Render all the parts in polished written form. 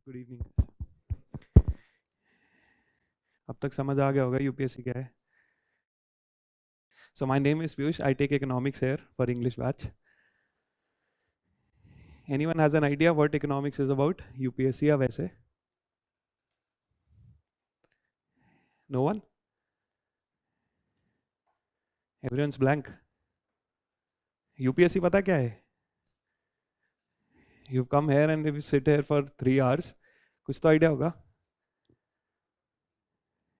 Good evening. अब तक समझ आ गया होगा यूपीएससी क्या है। So my name is Piyush, I take economics here for English batch. Anyone has an idea what economics is about? UPSC या वैसे? No one? Everyone's blank. UPSC पता क्या है? You come here and you sit here for 3 hours, कुछ तो idea होगा।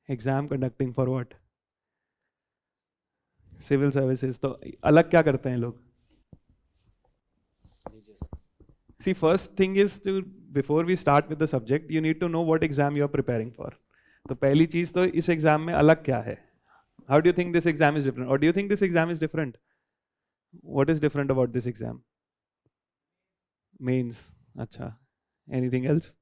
Exam conducting for what? Civil services. तो अलग क्या करते हैं लोग? See, first thing is to, before we start with the subject, you need to know what exam you are preparing for. तो पहली चीज तो इस एग्जाम में अलग क्या है? How do you think this exam is different? Or do you think this exam is different? What is different about this exam? Mains. अच्छा. Anything else?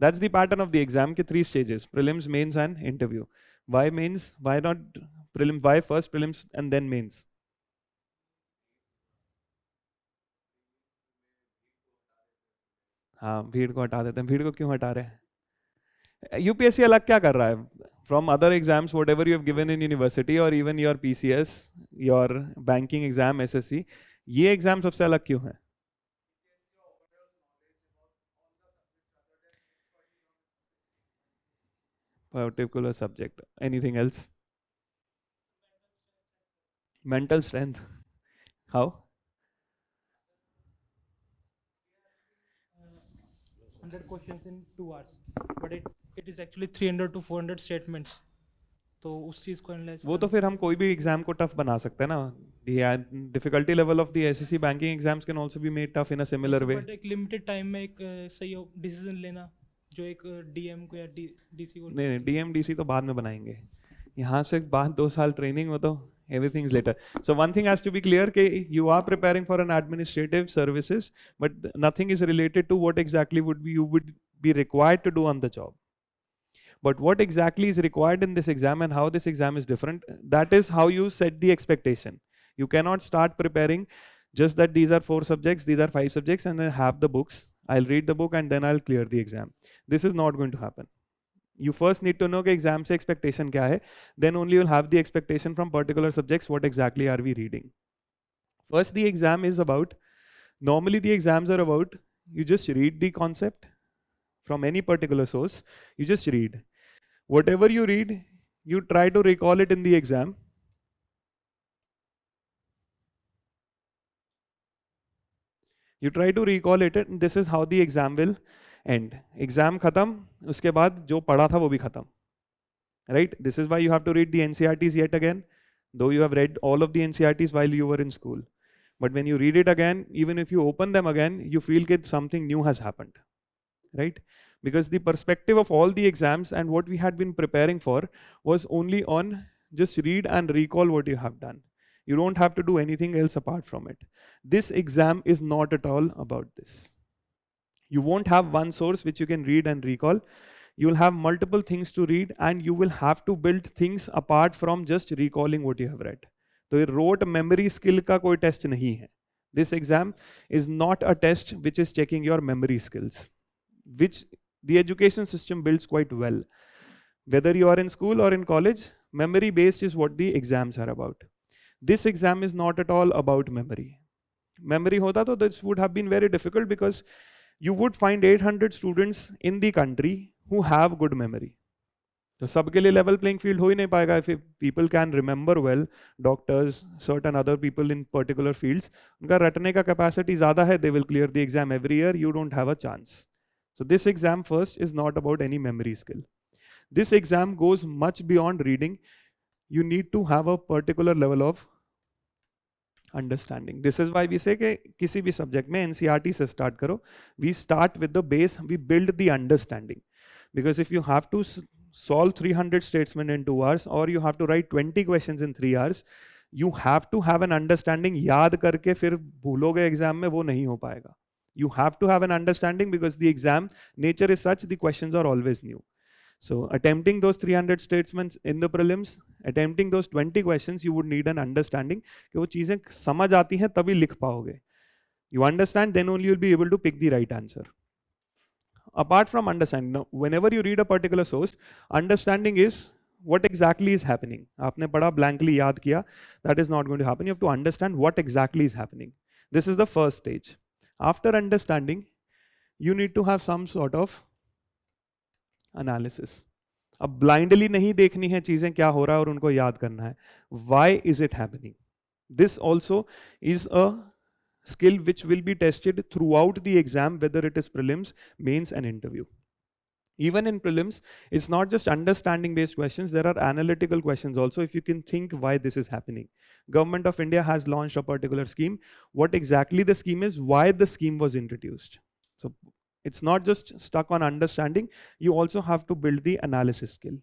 That's the pattern of the exam के 3 stages: prelims, mains and interview. Why mains? Why not prelims? Why first prelims and then mains? हाँ, भीड़ को हटा देते हैं। भीड़ को क्यों हटा रहे हैं? यूपीएससी अलग क्या कर रहा है from other exams whatever you have given in university और even your PCS, your banking exam, SSC? ये एग्जाम सबसे अलग क्यों है? Particular subject. Anything else? Mental strength. How? 100 questions in 2 hours, but it is actually 300 to 400 statements. तो उस चीज को एनालाइज वो तो फिर हम कोई भी एग्जाम को टफ बना सकते हैं ना। Difficulty level of the assessee banking exams can also be made tough in a similar way. But एक लिमिटेड टाइम में एक सही डिसीजन लेना जो एक डीएम को या डीसी को। नहीं, डीएम डीसी तो बाद में बनाएंगे। यहाँ से बाद 2 साल ट्रेनिंग हो तो everything is later. So one thing has to be clear कि you are preparing for an administrative services, but nothing is related to what exactly you would be required to do on the job. But what exactly is required in this exam and how this exam is different, that is how you set the expectation. You cannot start preparing just that these are 4 subjects, these are 5 subjects, and then have the books. I'll read the book and then I'll clear the exam. This is not going to happen. You first need to know कि exam से expectation क्या है, then only you'll have the expectation from particular subjects what exactly are we reading. First, the exam is about, normally the exams are about, you just read the concept from any particular source, you just read. Whatever you read, you try to recall it in the exam. You try to recall it and this is how the exam will end. Exam khatam, uske baad jo padha tha wo bhi khatam. Right? This is why you have to read the NCERTs yet again, though you have read all of the NCERTs while you were in school. But when you read it again, even if you open them again, you feel that something new has happened. Right? Because the perspective of all the exams and what we had been preparing for was only on just read and recall what you have done. You don't have to do anything else apart from it. This exam is not at all about this. You won't have one source which you can read and recall. You'll have multiple things to read and you will have to build things apart from just recalling what you have read. So ये rote memory skill का कोई test नहीं है. This exam is not a test which is checking your memory skills, which the education system builds quite well. Whether you are in school or in college, memory based is what the exams are about. This exam is not at all about memory. Memory hota to this would have been very difficult because you would find 800 students in the country who have good memory. तो सबके लिए level playing field हो ही नहीं पाएगा. If people can remember well, doctors, certain other people in particular fields, उनका रटने का capacity ज़्यादा है, they will clear the exam every year, you don't have a chance. So this exam first is not about any memory skill. This exam goes much beyond reading. You need to have a particular level of understanding. This is why we say कि किसी भी subject में NCERT से start करो. We start with the base, we build the understanding. Because if you have to solve 300 statements in 2 hours or you have to write 20 questions in 3 hours, you have to have an understanding. याद करके फिर भूलोगे exam में, वो नहीं हो पाएगा. You have to have an understanding because the exam nature is such, the questions are always new. So attempting those 300 statements in the prelims, attempting those 20 questions, you would need an understanding कि वो चीजें समझ आती हैं तभी लिख पाओगे. You understand, then only you'll be able to pick the right answer. Apart from understanding, now, whenever you read a particular source, understanding is what exactly is happening. आपने पढ़ा blankly याद किया, that is not going to happen. You have to understand what exactly is happening. This is the first stage. After understanding, you need to have some sort of analysis. अब blindly नहीं देखनी है चीजें क्या हो रहा है और उनको याद करना है. Why is it happening? This also is a skill which will be tested throughout the exam, whether it is prelims, mains and interview. Even in prelims, it's not just understanding based questions, there are analytical questions also, if you can think why this is happening. Government of India has launched a particular scheme. What exactly the scheme is, why the scheme was introduced. So it's not just stuck on understanding, you also have to build the analysis skill.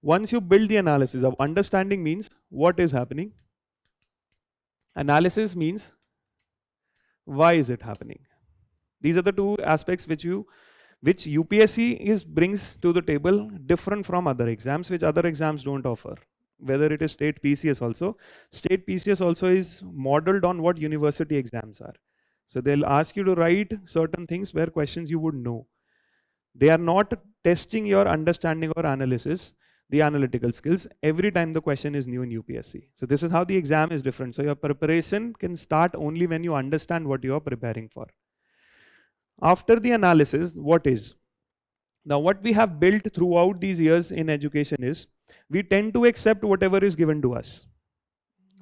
Once you build the analysis of understanding means what is happening. Analysis means why is it happening. These are the two aspects which UPSC brings to the table, different from other exams, which other exams don't offer. Whether it is state PCS also. State PCS also is modeled on what university exams are. So they'll ask you to write certain things where questions you would know. They are not testing your understanding or analysis, the analytical skills, every time the question is new in UPSC. So this is how the exam is different. So your preparation can start only when you understand what you are preparing for. After the analysis, what is? Now what we have built throughout these years in education is, we tend to accept whatever is given to us.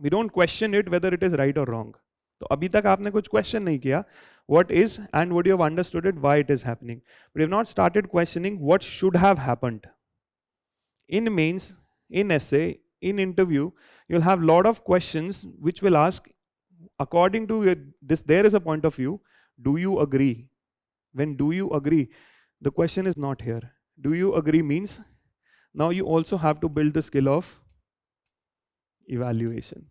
We don't question it whether it is right or wrong. तो अभी तक आपने कुछ question नहीं किया, what is and would you have understood it, why it is happening. But you have not started questioning what should have happened. In mains, in essay, in interview, you'll have lot of questions which will ask, according to this, there is a point of view, do you agree? When do you agree? The question is not here. Do you agree means, now you also have to build the skill of evaluation.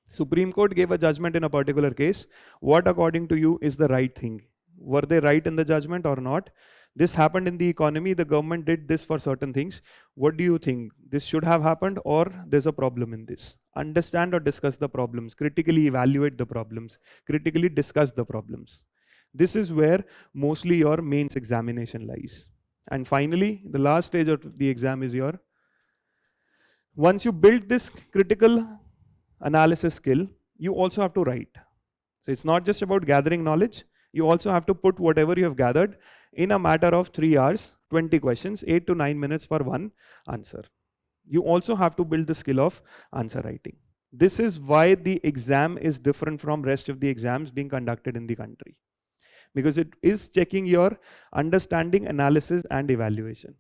Supreme Court gave a judgment in a particular case. What according to you is the right thing? Were they right in the judgment or not? This happened in the economy, the government did this for certain things. What do you think? This should have happened or there's a problem in this? Understand or discuss the problems, critically evaluate the problems, critically discuss the problems. This is where mostly your mains examination lies. And finally, the last stage of the exam is your, once you build this critical analysis skill, you also have to write. So it's not just about gathering knowledge, you also have to put whatever you have gathered in a matter of 3 hours, 20 questions, 8 to 9 minutes for one answer. You also have to build the skill of answer writing. This is why the exam is different from rest of the exams being conducted in the country. Because it is checking your understanding, analysis and evaluation.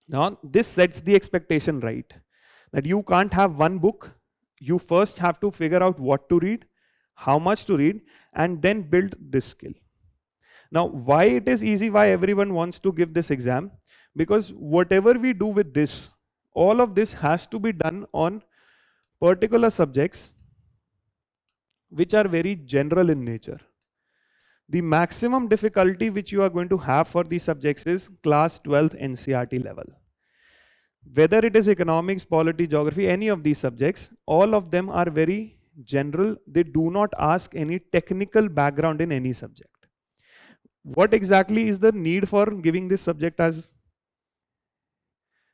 Now this sets the expectation right, that you can't have one book. You first have to figure out what to read, how much to read, and then build this skill. Now why it is easy, why everyone wants to give this exam? Because whatever we do with this, all of this has to be done on particular subjects which are very general in nature. The maximum difficulty which you are going to have for these subjects is class 12th NCERT level. Whether it is economics, polity, geography, any of these subjects, all of them are very general. They do not ask any technical background in any subject. What exactly is the need for giving this subject as?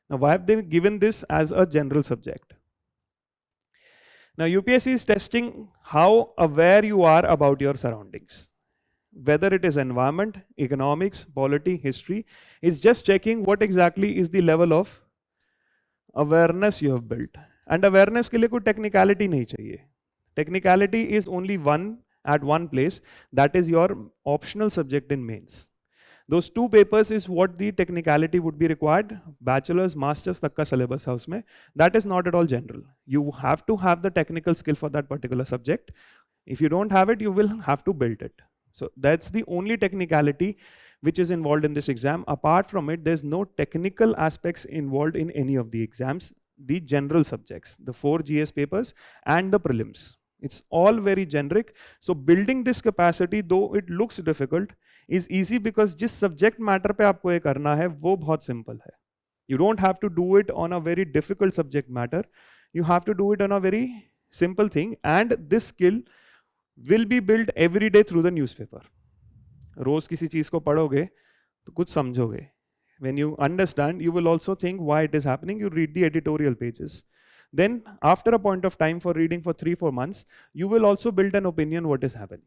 Now why have they given this as a general subject? Now UPSC is testing how aware you are about your surroundings. whether it is environment, economics, polity, history, it's just checking what exactly is the level of awareness you have built. And awareness के लिए कोई technicality नहीं चाहिए. Technicality is only one at one place, that is your optional subject in mains. Those two papers is what the technicality would be required. Bachelor's, master's तक का syllabus है उसमें. That is not at all general. You have to have the technical skill for that particular subject. If you don't have it, you will have to build it. So that's the only technicality which is involved in this exam. Apart from it, there's no technical aspects involved in any of the exams. The general subjects, the 4 GS papers and the prelims. It's all very generic. So building this capacity, though it looks difficult, is easy because जिस subject matter पे आपको ये करना है वो बहुत simple है. You don't have to do it on a very difficult subject matter. You have to do it on a very simple thing, and this skill will be built every day through the newspaper. रोज किसी चीज को पढ़ोगे तो कुछ समझोगे. When you understand, you will also think why it is happening. You read the editorial pages. Then after a point of time for reading for 3-4 months, you will also build an opinion what is happening.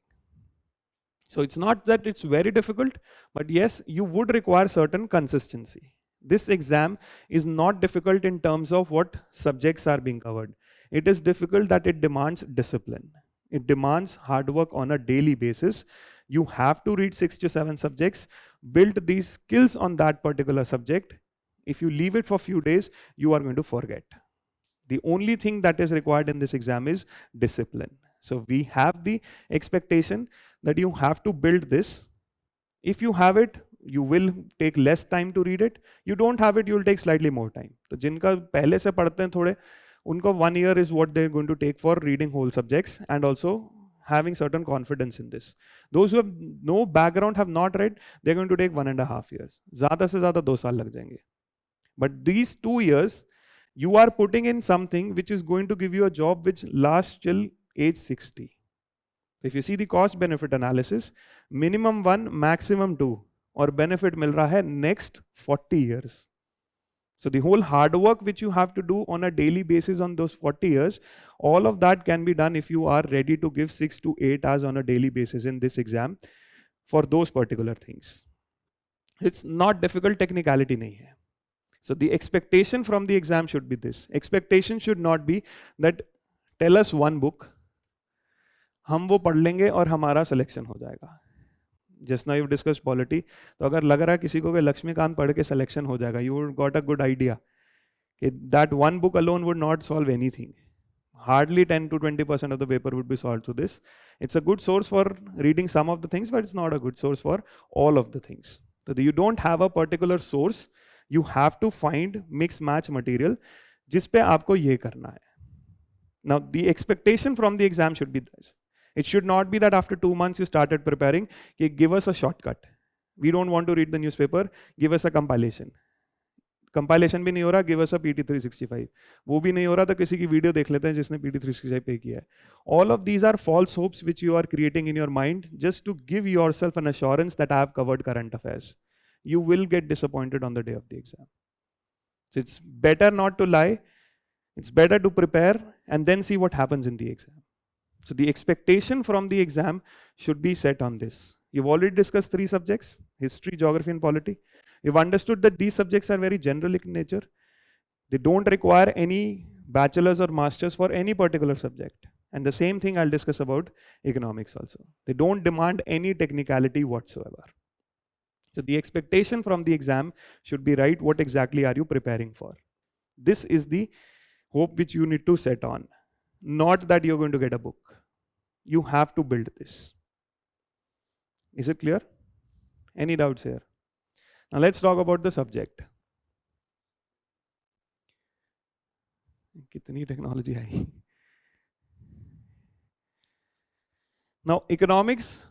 So it's not that it's very difficult, but yes, you would require certain consistency. This exam is not difficult in terms of what subjects are being covered. It is difficult that it demands discipline. It demands hard work on a daily basis. You have to read 6 to 7 subjects, build these skills on that particular subject. If you leave it for a few days, you are going to forget. The only thing that is required in this exam is discipline. So we have the expectation that you have to build this. If you have it, you will take less time to read it. You don't have it, you will take slightly more time. So जिनका पहले से पढ़ते हैं थोड़े, उनको 1 year is what they're going to take for reading whole subjects and also having certain confidence in this. Those who have no background, have not read, they're going to take 1.5 years. ज़्यादा से ज़्यादा 2 साल लग जाएंगे. But these 2 years, you are putting in something which is going to give you a job which lasts till age 60. If you see the cost benefit analysis, minimum 1, maximum 2, और benefit मिल रहा है next 40 years. So the whole hard work which you have to do on a daily basis on those 40 years, all of that can be done if you are ready to give 6 to 8 hours on a daily basis in this exam for those particular things. It's not difficult, technicality nahi hai. So the expectation from the exam should be this. Expectation should not be that tell us one book, हम वो पढ़ लेंगे और हमारा selection हो जाएगा. Just now you've discussed polity. तो अगर लग रहा है किसी को कि लक्ष्मीकांत पढ़ के सिलेक्शन हो जाएगा, you got a good idea. That one book alone would not solve anything. Hardly 10 to 20% of the paper would be solved through this. It's a good source for reading some of the things, but it's not a good source for all of the things. So you don't have a particular source. You have to find mix match material जिस पे आपको ये करना है. Now the expectation from the exam should be this. It should not be that after 2 months you started preparing, give us a shortcut. We don't want to read the newspaper, give us a compilation. Compilation भी नहीं हो रहा, give us a PT365. वो भी नहीं हो रहा तो किसी की वीडियो देख लेते हैं जिसने PT365 पे किया है. All of these are false hopes which you are creating in your mind just to give yourself an assurance that I have covered current affairs. You will get disappointed on the day of the exam. So it's better not to lie. It's better to prepare and then see what happens in the exam. So the expectation from the exam should be set on this. You've already discussed 3 subjects, history, geography, and polity. You've understood that these subjects are very general in nature. They don't require any bachelor's or master's for any particular subject. And the same thing I'll discuss about economics also. They don't demand any technicality whatsoever. So the expectation from the exam should be right. What exactly are you preparing for? This is the hope which you need to set on. Not that you're going to get a book. You have to build this. Is it clear? Any doubts here? Now let's talk about the subject. Kitni technology hai. Now economics,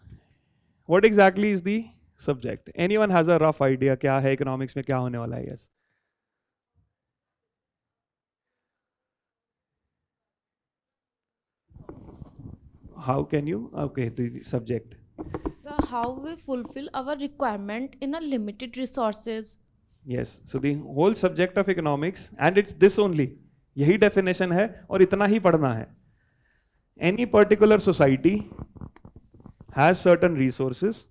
what exactly is the subject? Anyone has a rough idea क्या है economics में क्या होने वाला है? Yes. How can you? Okay, the subject. So how we fulfill our requirement in a limited resources? Yes. So the whole subject of economics, and it's this only. यही definition है और इतना ही पढ़ना है. Any particular society has certain resources,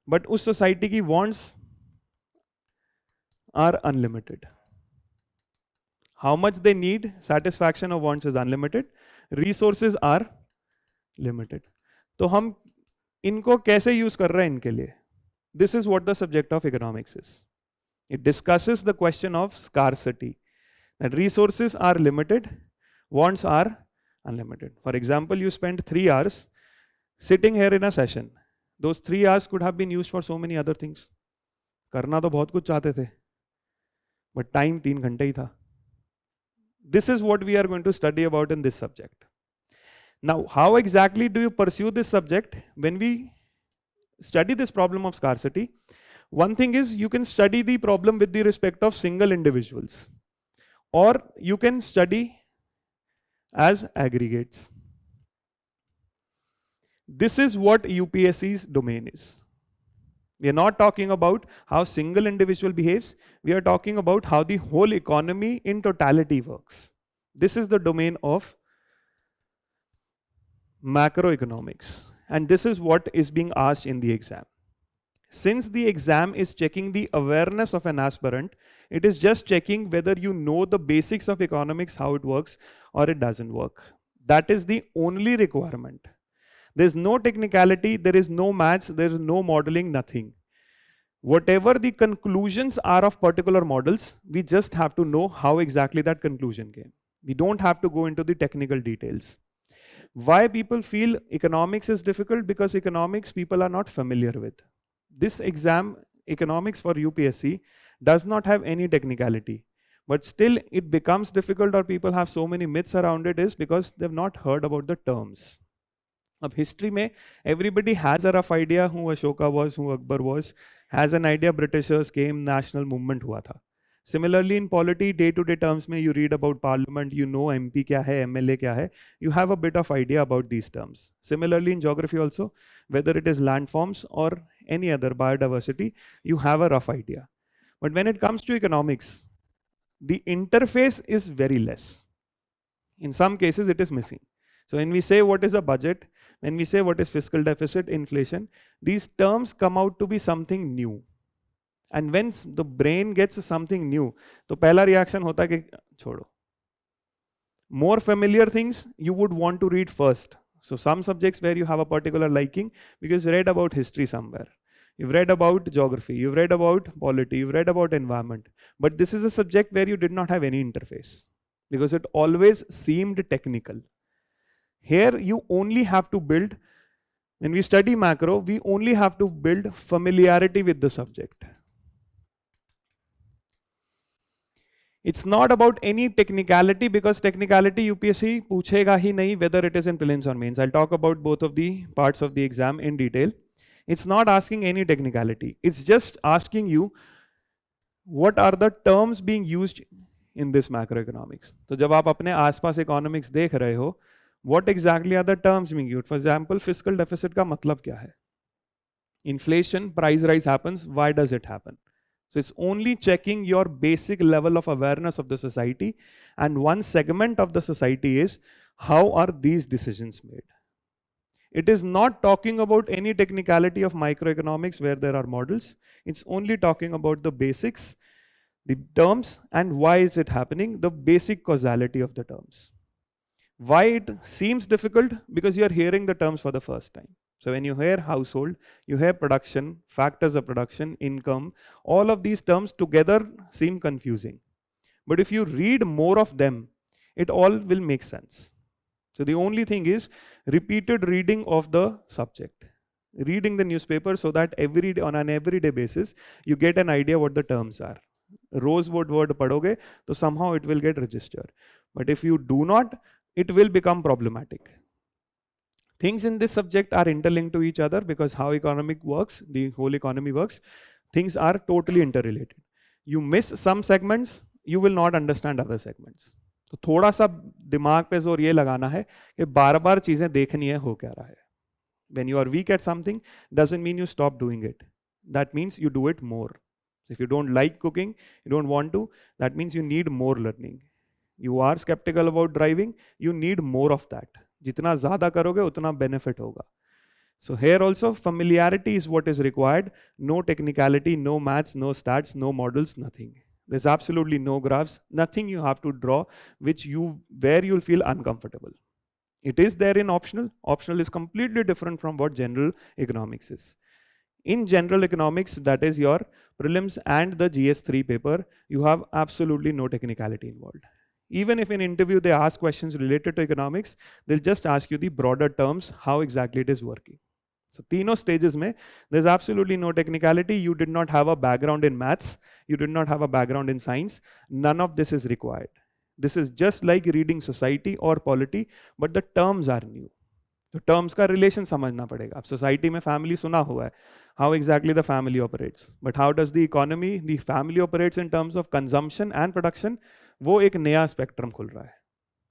but उस society की wants are unlimited. How much they need, satisfaction of wants is unlimited, resources are limited. तो हम इनको कैसे यूज कर रहे हैं इनके लिए? This is what the subject of economics is. It discusses the question of scarcity. That resources are limited, wants are unlimited. For example, you spend 3 hours sitting here in a session. Those 3 hours could have been used for so many other things. करना तो बहुत कुछ चाहते थे, but time 3 घंटे ही था. This is what we are going to study about in this subject. Now, how exactly do you pursue this subject? When we study this problem of scarcity, one thing is you can study the problem with the respect of single individuals, or you can study as aggregates. This is what UPSC's domain is. We are not talking about how single individual behaves. We are talking about how the whole economy in totality works. This is the domain of macroeconomics. And this is what is being asked in the exam. Since the exam is checking the awareness of an aspirant, it is just checking whether you know the basics of economics, how it works, or it doesn't work. That is the only requirement. There's no technicality, there is no maths, there is no modeling, nothing. Whatever the conclusions are of particular models, we just have to know how exactly that conclusion came. We don't have to go into the technical details. Why people feel economics is difficult? Because economics people are not familiar with. This exam, economics for UPSC, does not have any technicality. But still it becomes difficult, or people have so many myths around it, is because they've not heard about the terms. अब history में everybody has a rough idea who Ashoka was, who Akbar was, has an idea Britishers came, national movement हुआ था. Similarly in polity, day-to-day terms में you read about parliament, you know MP क्या है, MLA क्या है, you have a bit of idea about these terms. Similarly in geography also, whether it is landforms or any other biodiversity, you have a rough idea. But when it comes to economics, the interface is very less. In some cases it is missing. So when we say what is a budget, when we say what is fiscal deficit, inflation, these terms come out to be something new. And when the brain gets something new, तो पहला reaction होता है कि छोड़ो. More familiar things you would want to read first. So some subjects where you have a particular liking because you read about history somewhere. You've read about geography, you've read about polity, you've read about environment. But this is a subject where you did not have any interface because it always seemed technical. Here you only have to build, when we study macro, we only have to build familiarity with the subject. It's not about any technicality because technicality UPSC पूछेगा ही नहीं whether it is in prelims or mains. I'll talk about both of the parts of the exam in detail. It's not asking any technicality. It's just asking you what are the terms being used in this macroeconomics. तो जब आप अपने आसपास economics देख रहे हो, what exactly are the terms being used? For example, fiscal deficit का मतलब क्या है? Inflation, price rise happens. Why does it happen? So it's only checking your basic level of awareness of the society, and one segment of the society is how are these decisions made. It is not talking about any technicality of microeconomics where there are models. It's only talking about the basics, the terms, and why is it happening, the basic causality of the terms. Why it seems difficult? Because you are hearing the terms for the first time. So when you hear household, you hear production, factors of production, income, all of these terms together seem confusing. But if you read more of them, it all will make sense. So the only thing is repeated reading of the subject. Reading the newspaper so that on an everyday basis, you get an idea what the terms are. Rosewood word padhoge, so somehow it will get registered. But if you do not, it will become problematic. Things in this subject are interlinked to each other because how economic works, the whole economy works, things are totally interrelated. You miss some segments, you will not understand other segments. तो थोड़ा सा दिमाग पे जोर ये लगाना है कि बार बार चीजें देखनी है हो क्या रहा है. When you are weak at something, doesn't mean you stop doing it. That means you do it more. If you don't like cooking, you don't want to, that means you need more learning. You are skeptical about driving, you need more of that. जितना ज़्यादा करोगे उतना benefit होगा. So here also familiarity is what is required. No technicality, no maths, no stats, no models, nothing. There's absolutely no graphs, nothing you have to draw where you'll feel uncomfortable. It is there in optional. Optional is completely different from what general economics is. In general economics, that is your prelims and the GS3 paper, you have absolutely no technicality involved. Even if in interview they ask questions related to economics, they'll just ask you the broader terms, how exactly it is working. So तीनों stages में, there's absolutely no technicality. You did not have a background in maths. You did not have a background in science. None of this is required. This is just like reading society or polity, but the terms are new. तो terms का relation समझना पड़ेगा. अब society में family सुना हुआ है, how exactly the family operates, but how does the economy, the family operates in terms of consumption and production, वो एक नया स्पेक्ट्रम खुल रहा है.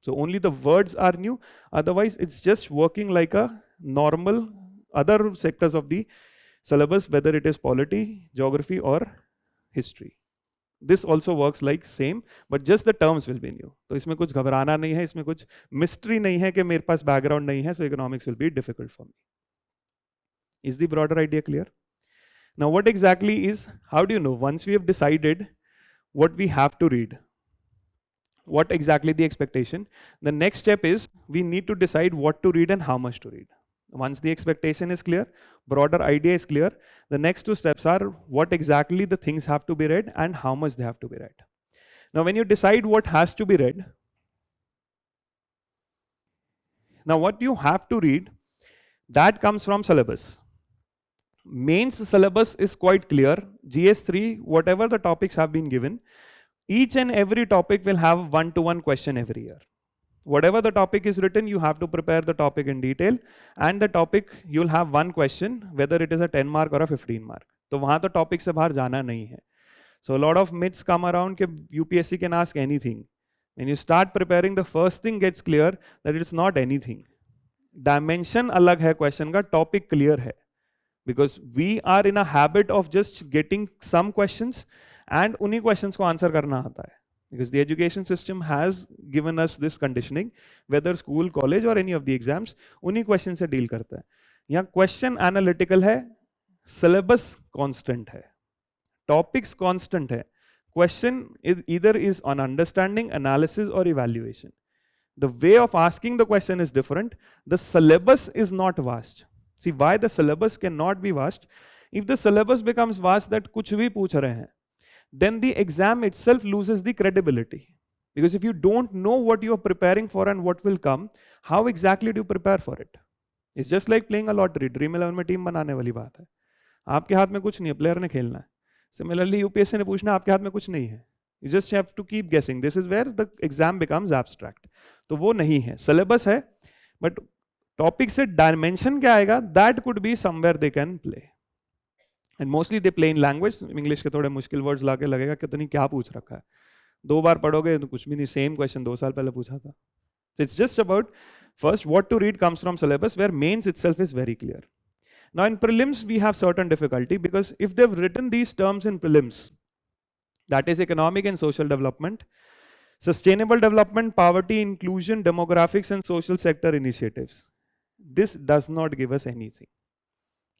So only the words are new, otherwise it's just working like a normal other sectors of the syllabus, whether it is polity, geography or history. This also works like same, but just the terms will be new. तो इसमें कुछ घबराना नहीं है, इसमें कुछ mystery नहीं है कि मेरे पास background नहीं है, so economics will be difficult for me. Is the broader idea clear? Now what exactly is, how do you know, once we have decided what we have to read, what exactly the expectation, the next step is we need to decide what to read and how much to read. Once the expectation is clear, broader idea is clear, the next two steps are what exactly the things have to be read and how much they have to be read. Now when you decide what has to be read, now what you have to read, that comes from syllabus. Mains syllabus is quite clear. GS3, whatever the topics have been given, each and every topic will have one-to-one question every year. Whatever the topic is written, you have to prepare the topic in detail, and the topic you'll have one question, whether it is a 10 mark or a 15 mark. तो वहाँ तो topic से बाहर जाना नहीं है. So a lot of myths come around कि UPSC can ask anything. When you start preparing, the first thing gets clear that it's not anything. Dimension अलग है question का, topic clear है. Because we are in a habit of just getting some questions and उन्हीं questions को answer करना आता है. Because the education system has given us this conditioning, whether school, college or any of the exams, उन्हीं questions से deal करता है. यहाँ question analytical है, syllabus constant है, topics constant है. Question is either on understanding, analysis or evaluation. The way of asking the question is different. The syllabus is not vast. See why the syllabus cannot be vast? If the syllabus becomes vast that कुछ भी पूछ रहे हैं, then the exam itself loses the credibility. Because if you don't know what you are preparing for and what will come, how exactly do you prepare for it? It's just like playing a lottery. Dream 11 में team बनाने वाली बात है. आपके हाथ में कुछ नहीं है, प्लेयर ने खेलना है. Similarly, UPSC ने पूछना आपके हाथ में कुछ नहीं है. You just have to keep guessing. This is where the exam becomes abstract. तो वो नहीं है. Syllabus है, but topic से dimension क्या आएगा? That could be somewhere they can play. And mostly they play in language. English के थोड़े मुश्किल words लाके लगेगा कितनी क्या पूछ रखा है. 2 बार पढ़ोगे तो कुछ भी नहीं, same question 2 साल पहले पूछा था. So it's just about first what to read comes from syllabus, where mains itself is very clear. Now in prelims we have certain difficulty because if they've written these terms in prelims, that is economic and social development, sustainable development, poverty, inclusion, demographics and social sector initiatives, this does not give us anything.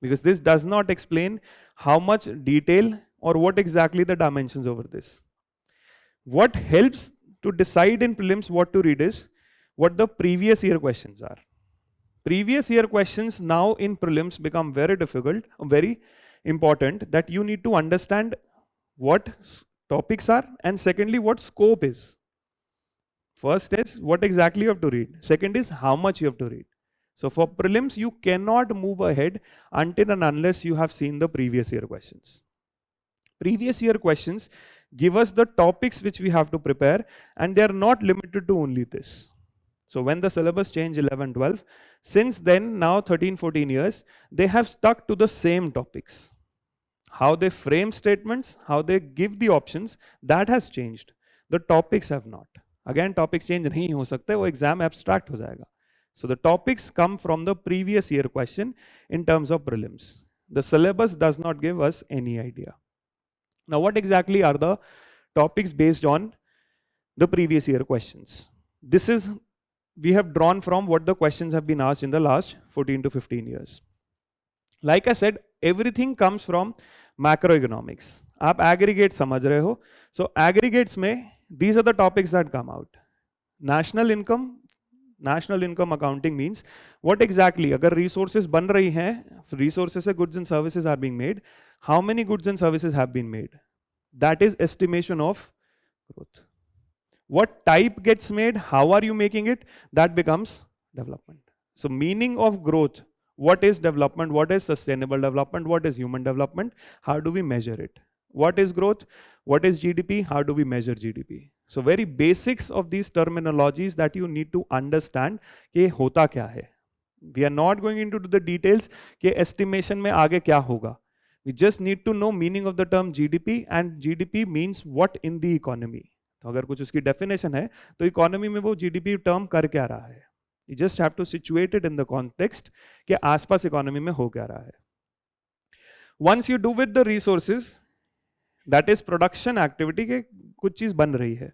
Because this does not explain how much detail or what exactly the dimensions over this. What helps to decide in prelims what to read is what the previous year questions are. Previous year questions now in prelims become very difficult, very important, that you need to understand what topics are and secondly what scope is. First is what exactly you have to read. Second is how much you have to read. So for prelims, you cannot move ahead until and unless you have seen the previous year questions. Previous year questions give us the topics which we have to prepare, and they are not limited to only this. So when the syllabus changed 11, 12, since then, now 13, 14 years, they have stuck to the same topics. How they frame statements, how they give the options, that has changed. The topics have not. Again, topics change नहीं हो सकते, वो exam abstract हो जाएगा. So the topics come from the previous year question in terms of prelims. The syllabus does not give us any idea. Now what exactly are the topics based on the previous year questions? This is, we have drawn from what the questions have been asked in the last 14 to 15 years. Like I said, everything comes from macroeconomics. आप aggregate समझ रहे हो. So aggregates में these are the topics that come out. National income accounting means what exactly, अगर resources बन रही हैं, resources से goods and services are being made, how many goods and services have been made? That is estimation of growth. What type gets made, how are you making it, that becomes development. So meaning of growth, what is development, what is sustainable development, what is human development, how do we measure it? What is growth, what is GDP, how do we measure GDP? So very basics of these terminologies that you need to understand कि होता क्या है. We are not going into the details कि estimation में आगे क्या होगा. We just need to know meaning of the term GDP, and GDP means what in the economy. तो अगर कुछ उसकी डेफिनेशन है तो इकोनॉमी में वो जीडीपी टर्म कर क्या रहा है. You just have to situate it in the context कि आसपास इकोनॉमी में हो क्या रहा है. Once you do with the resources, that is production activity के कुछ चीज बन रही है,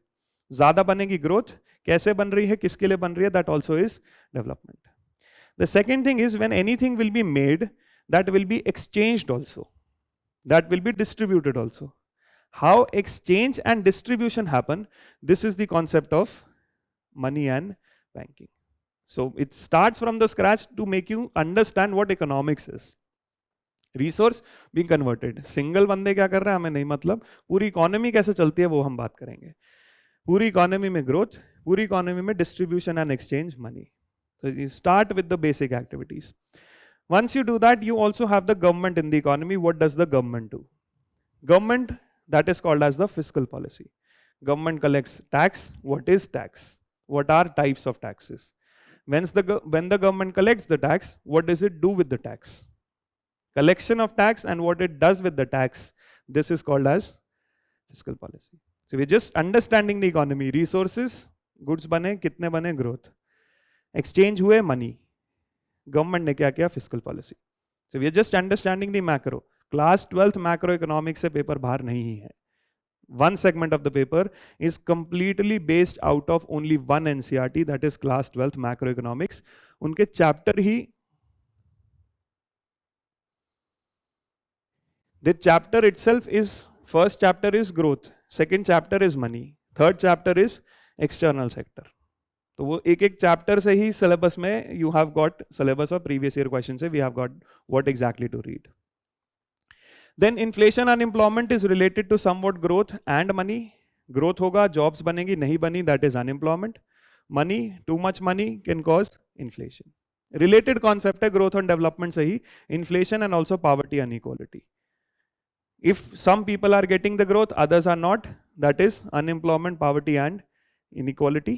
ज्यादा बनेगी ग्रोथ, कैसे बन रही है, किसके लिए बन रही है, that also is development. The second thing is when anything will be made, that will be exchanged also, that will be distributed also. How exchange and distribution happen, this is the concept of money and banking. So it starts from the scratch to make you understand what economics is. Resource being converted, single बंदे क्या कर रहा है हमें नहीं मतलब, पूरी economy कैसे चलती है वो हम बात करेंगे. पूरी इकोनॉमी में ग्रोथ, पूरी इकोनॉमी में distribution and exchange money. So you start with the basic activities. Once you do that, you also have the government in the economy. What does the government do? Government, that is called as the fiscal policy. Government collects tax. What is tax? What are types of taxes? When the government collects the tax, what does it do with the tax? Collection of tax and what it does with the tax, this is called as fiscal policy. So we're just understanding the economy. Resources, goods बने, कितने बने, growth. Exchange हुए, money. Government ने क्या किया, fiscal policy. So we are just understanding the macro. Class 12th macro economics से paper बाहर नहीं है. One segment of the paper is completely based out of only one NCERT, that is class 12th macro economics. उनके chapter ही, the chapter itself is, first chapter is growth, second chapter is money, third chapter is external sector. तो वो एक एक chapter से ही syllabus में you have got syllabus और प्रीवियस ईयर क्वेश्चन से we have got what exactly to read. Then inflation unemployment is related to somewhat growth and money. Growth होगा, जॉब्स बनेगी, नहीं बनी, that is unemployment. Money, too much money can cause inflation. Related concept है growth and development से ही, inflation and also poverty inequality. If some people are getting the growth, others are not, that is unemployment, poverty and inequality.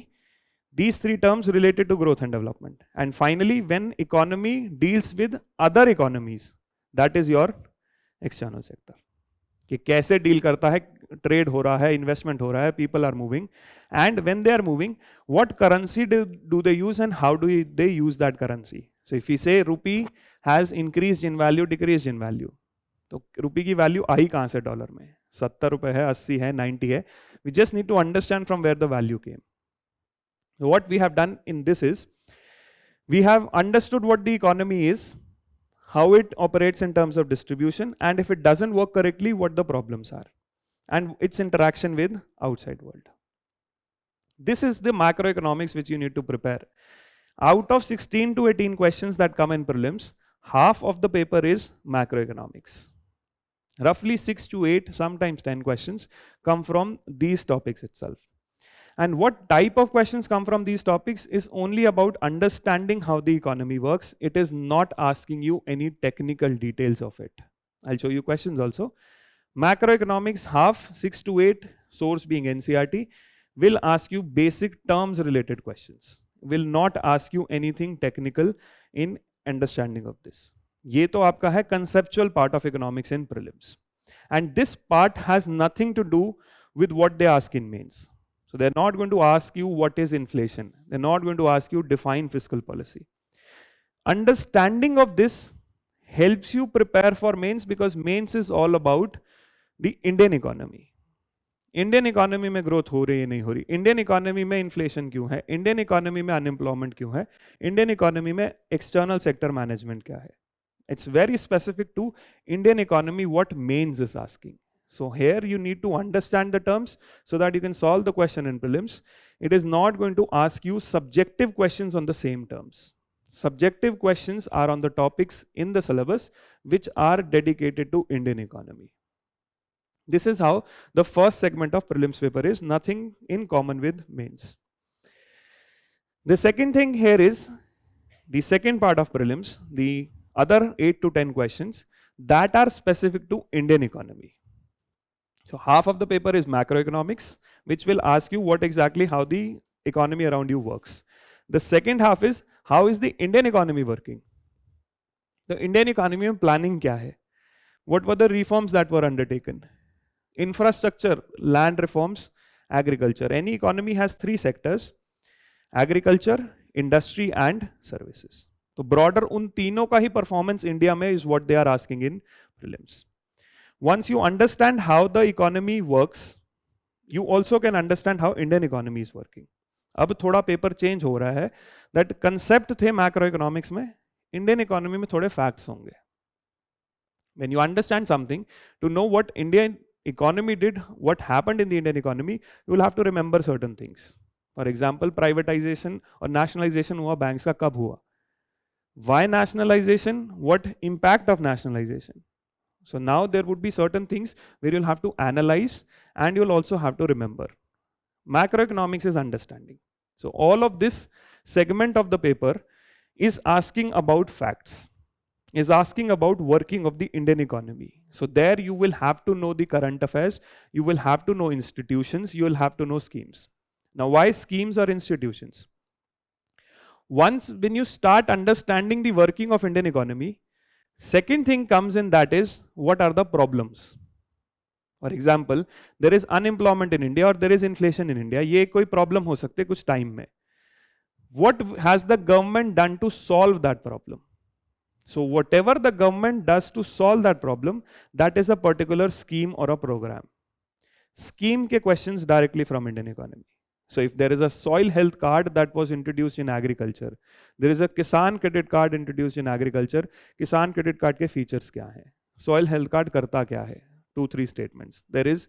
These three terms related to growth and development. And finally, when economy deals with other economies, that is your external sector. कि कैसे deal करता है, trade हो रहा है, investment हो रहा है, people are moving, and when they are moving, what currency do they use and how do they use that currency? So if we say rupee has increased in value, decreased in value, तो रुपी की value आई कहाँ से dollar में, 70 रुपए है, 80 है, 90 है. We just need to understand from where the value came. So what we have done in this is, we have understood what the economy is, how it operates in terms of distribution, and if it doesn't work correctly, what the problems are, and its interaction with outside world. This is the macroeconomics which you need to prepare. Out of 16 to 18 questions that come in prelims, half of the paper is macroeconomics. Roughly 6 to 8, sometimes 10 questions come from these topics itself. And what type of questions come from these topics is only about understanding how the economy works. It is not asking you any technical details of it. I'll show you questions also. Macroeconomics, half, 6 to 8, source being NCERT, will ask you basic terms related questions. Will not ask you anything technical in understanding of this. ये तो आपका है conceptual part of economics in prelims. And this part has nothing to do with what they ask in mains. So they're not going to ask you what is inflation. They're not going to ask you define fiscal policy. Understanding of this helps you prepare for mains, because mains is all about the Indian economy. Indian economy में growth हो रही है, नहीं हो रही, Indian economy में inflation क्यों है, इंडियन इकोनॉमी में अनएम्प्लॉयमेंट क्यों है, इंडियन इकोनॉमी में एक्सटर्नल सेक्टर मैनेजमेंट क्या है, It's very specific to Indian economy what mains is asking. So here you need to understand the terms so that you can solve the question in prelims. It is not going to ask you subjective questions on the same terms. Subjective questions are on the topics in the syllabus which are dedicated to Indian economy. This is how the first segment of prelims paper is, nothing in common with mains. The second thing here is the second part of prelims, the other 8 to 10 questions that are specific to Indian economy. So half of the paper is macroeconomics, which will ask you what exactly how the economy around you works. The second half is how is the Indian economy working? The Indian economy planning kya hai? What were the reforms that were undertaken? Infrastructure, land reforms, agriculture. Any economy has 3 sectors: agriculture, industry and services. So broader उन तीनों का ही performance India में is what they are asking in prelims. Once you understand how the economy works, you also can understand how Indian economy is working. अब थोड़ा paper change हो रहा है, that concept थे macroeconomics में, Indian economy में थोड़े facts होंगे. When you understand something, to know what Indian economy did, what happened in the Indian economy, you will have to remember certain things. For example, privatization or nationalization हुआ banks का कब हुआ? Why nationalization? What impact of nationalization? So now there would be certain things where you'll have to analyze and you'll also have to remember. Macroeconomics is understanding. So all of this segment of the paper is asking about facts, is asking about working of the Indian economy. So there you will have to know the current affairs, you will have to know institutions, you will have to know schemes. Now why schemes or institutions? Once when you start understanding the working of Indian economy, second thing comes in, that is what are the problems. For example, there is unemployment in India or there is inflation in India. ये कोई problem हो सकते कुछ time में. What has the government done to solve that problem? So whatever the government does to solve that problem, that is a particular scheme or a program. Scheme के questions directly from Indian economy. So if there is a soil health card that was introduced in agriculture, there is a Kisan credit card introduced in agriculture, Kisan credit card के features क्या हैं? Soil health card करता क्या है? 2-3 statements. There is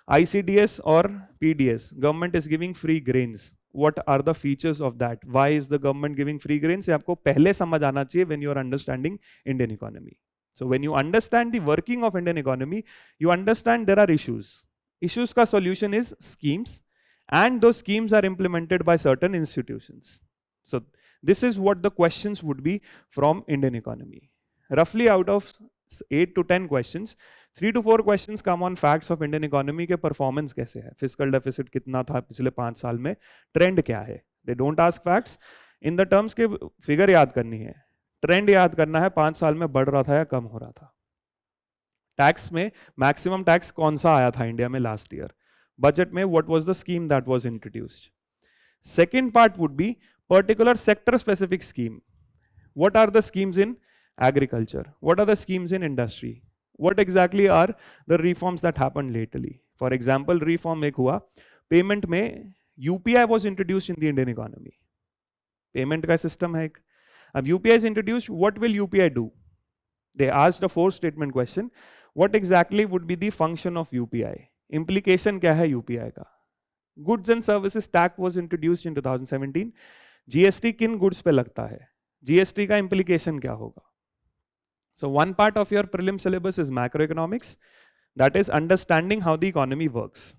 ICDS or PDS. Government is giving free grains. What are the features of that? Why is the government giving free grains? ये आपको पहले समझ आना चाहिए when you are understanding Indian economy. So when you understand the working of Indian economy, you understand there are issues. Issues का solution is schemes. And those schemes are implemented by certain institutions. So this is what the questions would be from Indian economy. Roughly out of 8 to 10 questions, 3 to 4 questions come on facts of Indian economy के performance कैसे है, fiscal deficit कितना था पिछले 5 साल में, trend क्या है. They don't ask facts. In the terms के figure याद करनी है, trend याद करना है 5 साल में बढ़ रहा था या कम हो रहा था. Tax में maximum tax कौन सा आया था इंडिया में last year. Budget में what was the scheme that was introduced. Second part would be particular sector specific scheme. What are the schemes in agriculture? What are the schemes in industry? What exactly are the reforms that happened lately? For example, reform एक हुआ, payment में UPI was introduced in the Indian economy. Payment का system है एक. अब UPI is introduced, what will UPI do? They asked a 4-statement question. What exactly would be the function of UPI? Implication क्या है UPI का? Goods and services tax was introduced in 2017. GST किन goods पे लगता है? GST का implication क्या होगा? So one part of your prelim syllabus is macroeconomics, that is understanding how the economy works.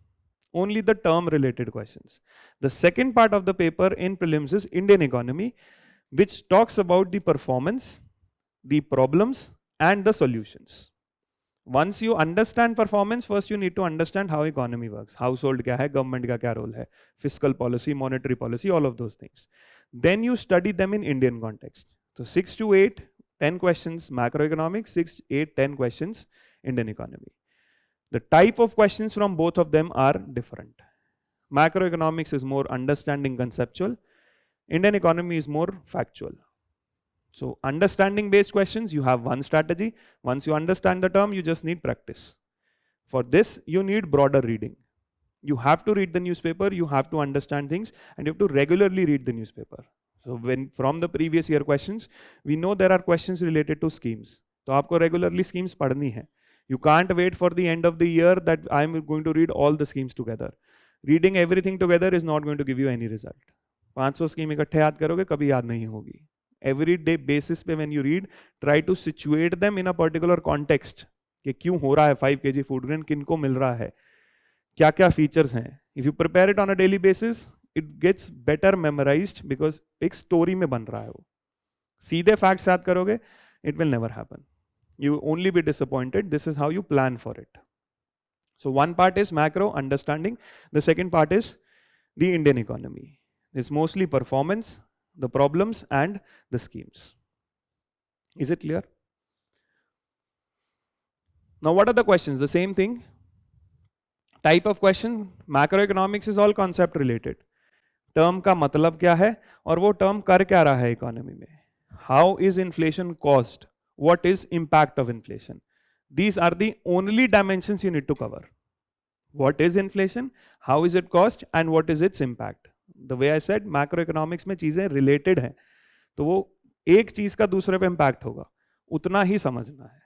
Only the term related questions. The second part of the paper in prelims is Indian economy, which talks about the performance, the problems and the solutions. Once you understand performance, first you need to understand how economy works. Household क्या है, government का क्या role है, fiscal policy, monetary policy, all of those things. Then you study them in Indian context. So 6 to 8, 10 questions macroeconomics, 6, 8, 10 questions Indian economy. The type of questions from both of them are different. Macroeconomics is more understanding conceptual. Indian economy is more factual. So understanding based questions, you have one strategy. Once you understand the term, you just need practice. For this, you need broader reading. You have to read the newspaper, you have to understand things, and you have to regularly read the newspaper. So when from the previous year questions, we know there are questions related to schemes. तो आपको regularly schemes पढ़नी है. You can't wait for the end of the year that I'm going to read all the schemes together. Reading everything together is not going to give you any result. 500 scheme इकट्ठे याद करोगे कभी याद नहीं होगी. Every day basis पे when you read, try to situate them in a particular context. कि क्यों हो रहा है 5 kg food grain, किनको मिल रहा है, क्या क्या फीचर्स हैं. If you prepare it on a daily basis, it gets better memorized because एक स्टोरी में बन रहा है वो. सीधे फैक्ट्स याद करोगे, it will never happen. You will only be disappointed. This is how you plan for it. So one part is macro understanding. The second part is the Indian economy. It's mostly performance, the problems and the schemes. Is it clear? Now what are the questions? The same thing. Type of question, macroeconomics is all concept related. Term का मतलब क्या है और वो term कर क्या रहा है economy में. How is inflation caused? What is impact of inflation? These are the only dimensions you need to cover. What is inflation? How is it caused? And what is its impact? The way I said, macroeconomics में चीजें related हैं, तो वो एक चीज का दूसरे पे impact होगा, उतना ही समझना है.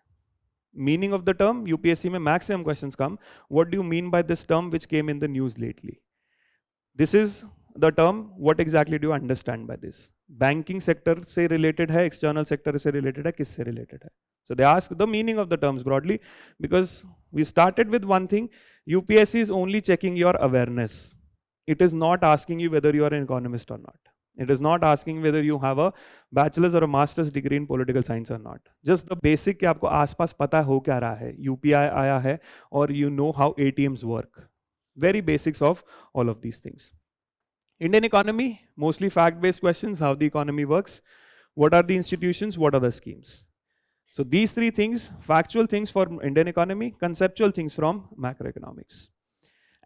Meaning of the term, UPSC में maximum questions come. What do you mean by this term which came in the news lately? This is the term. What exactly do you understand by this? Banking sector से related है, external sector से related है, किससे related है? So they ask the meaning of the terms broadly because we started with one thing. UPSC is only checking your awareness. It is not asking you whether you are an economist or not. It is not asking whether you have a bachelor's or a master's degree in political science or not. Just the basic कि आपको आसपास पता हो क्या रहा है, UPI आया है, or you know how ATMs work. Very basics of all of these things. Indian economy, mostly fact-based questions, how the economy works, what are the institutions, what are the schemes. So these three things, factual things for Indian economy, conceptual things from macroeconomics.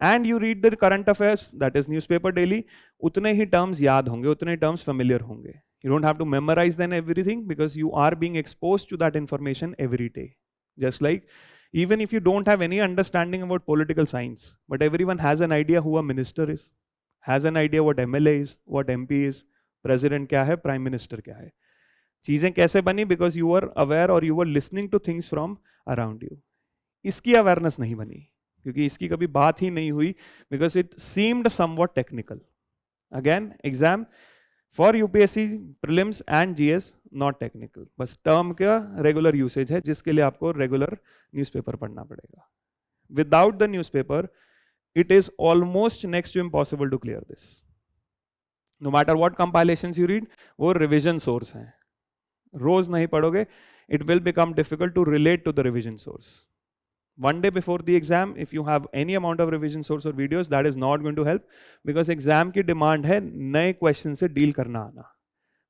And you read the current affairs, that is newspaper daily, उतने ही terms याद होंगे, उतने terms familiar होंगे. You don't have to memorize then everything because you are being exposed to that information every day. Just like even if you don't have any understanding about political science, but everyone has an idea who a minister is, has an idea what MLA is, what MP is, president क्या है, prime minister क्या है. चीजें कैसे बनी? Because you were aware or you were listening to things from around you. इसकी awareness नहीं बनी क्योंकि इसकी कभी बात ही नहीं हुई because it seemed somewhat technical. Again, exam for UPSC prelims and GS not technical. बस term का regular usage है जिसके लिए आपको regular newspaper पढ़ना पड़ेगा. Without the newspaper, it is almost next to impossible to clear this. No matter what compilations you read, वो revision source हैं. रोज नहीं पढ़ोगे, it will become difficult to relate to the revision source. One day before the exam, if you have any amount of revision source or videos, that is not going to help because exam की demand है नए question से deal करना आना.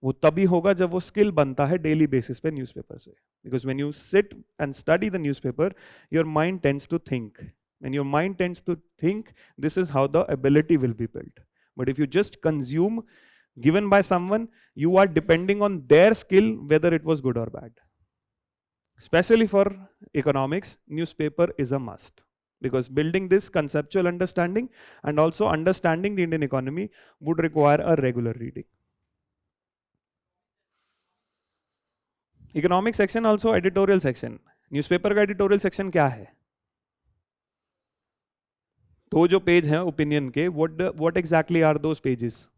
वो तभी होगा जब वो skill बनता है daily basis पे newspaper से. Because when you sit and study the newspaper, your mind tends to think. When your mind tends to think, this is how the ability will be built. But if you just consume given by someone, you are depending on their skill whether it was good or bad. Especially for economics, newspaper is a must because building this conceptual understanding and also understanding the Indian economy would require a regular reading. Economic section also editorial section. Newspaper का editorial section क्या है? तो जो page हैं opinion के, what exactly are those pages?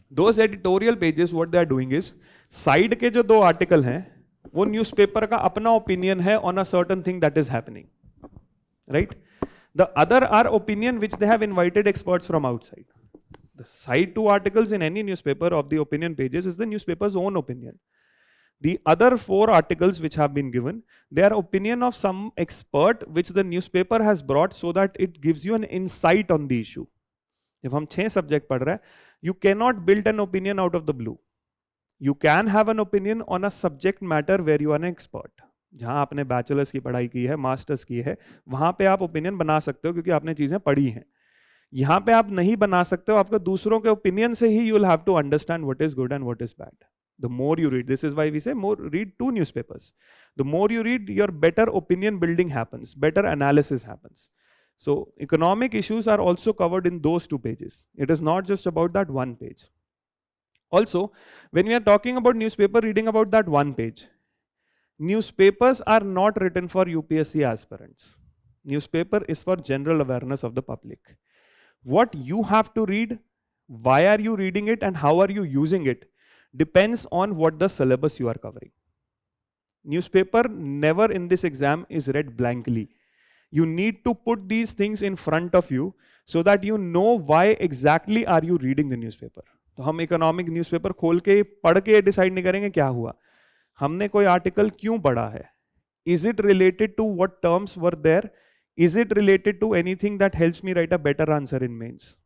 Those editorial pages, what they are doing is, side के जो दो article हैं, वो newspaper का अपना opinion है on a certain thing that is happening, right? The other are opinion which they have invited experts from outside. The side two articles in any newspaper of the opinion pages is the newspaper's own opinion. The other 4 articles which have been given, they are opinion of some expert which the newspaper has brought so that it gives you an insight on the issue. If हम 6 subject पढ़ रहे हैं, you cannot build an opinion out of the blue. You can have an opinion on a subject matter where you are an expert. जहाँ आपने bachelors की पढ़ाई की है, मास्टर्स की है, वहाँ पे आप ओपिनियन बना सकते हो क्योंकि आपने चीजें पढ़ी हैं. यहाँ पे आप नहीं बना सकते हो, आपको दूसरों के ओपिनियन से ही you will have to understand what is good and what is bad. The more you read, this is why we say more read 2 newspapers. The more you read, your better opinion building happens, better analysis happens. So economic issues are also covered in those 2 pages. It is not just about that one page. Also, when we are talking about newspaper reading about that one page, newspapers are not written for UPSC aspirants. Newspaper is for general awareness of the public. What you have to read, why are you reading it, and how are you using it depends on what the syllabus you are covering. Newspaper never in this exam is read blankly. You need to put these things in front of you so that you know why exactly are you reading the newspaper. तो हम economic newspaper खोल के पढ़ के decide नहीं करेंगे क्या हुआ, हमने कोई आर्टिकल क्यों पढ़ा है, is it related to what terms were there, is it related to anything that helps me write a better answer in mains.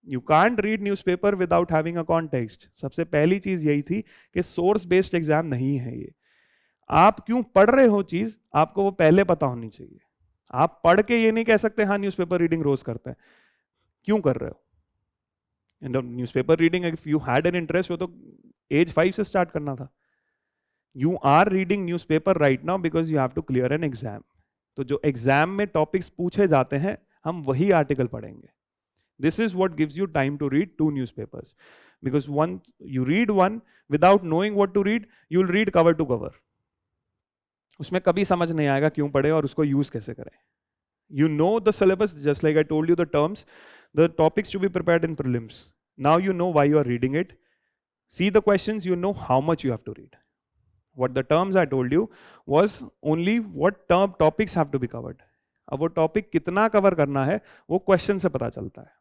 You can't read newspaper without having a context. सबसे पहली चीज यही थी कि source based exam नहीं है ये. आप क्यों पढ़ रहे हो चीज आपको वो पहले पता होनी चाहिए. आप पढ़ के ये नहीं कह सकते हाँ न्यूज़पेपर रीडिंग रोज करते हैं, क्यों कर रहे हो. And newspaper reading if you had an interest वो तो एज 5 से स्टार्ट करना था. You are reading newspaper right now because you have to clear an exam. तो जो एग्जाम में टॉपिक्स पूछे जाते हैं हम वही आर्टिकल पढ़ेंगे. This is what gives you time to read 2 newspapers, because one you read one without knowing what to read, you will read cover to cover. उसमें कभी समझ नहीं आएगा क्यों पढ़े और उसको यूज कैसे करें. You know the syllabus, just like I told you the terms, the topics to be prepared in prelims. Now you know why you are reading it. See the questions, you know how much you have to read. What the terms I told you was only what topics have to be covered. अब वो topic कितना cover करना है वो question से पता चलता है.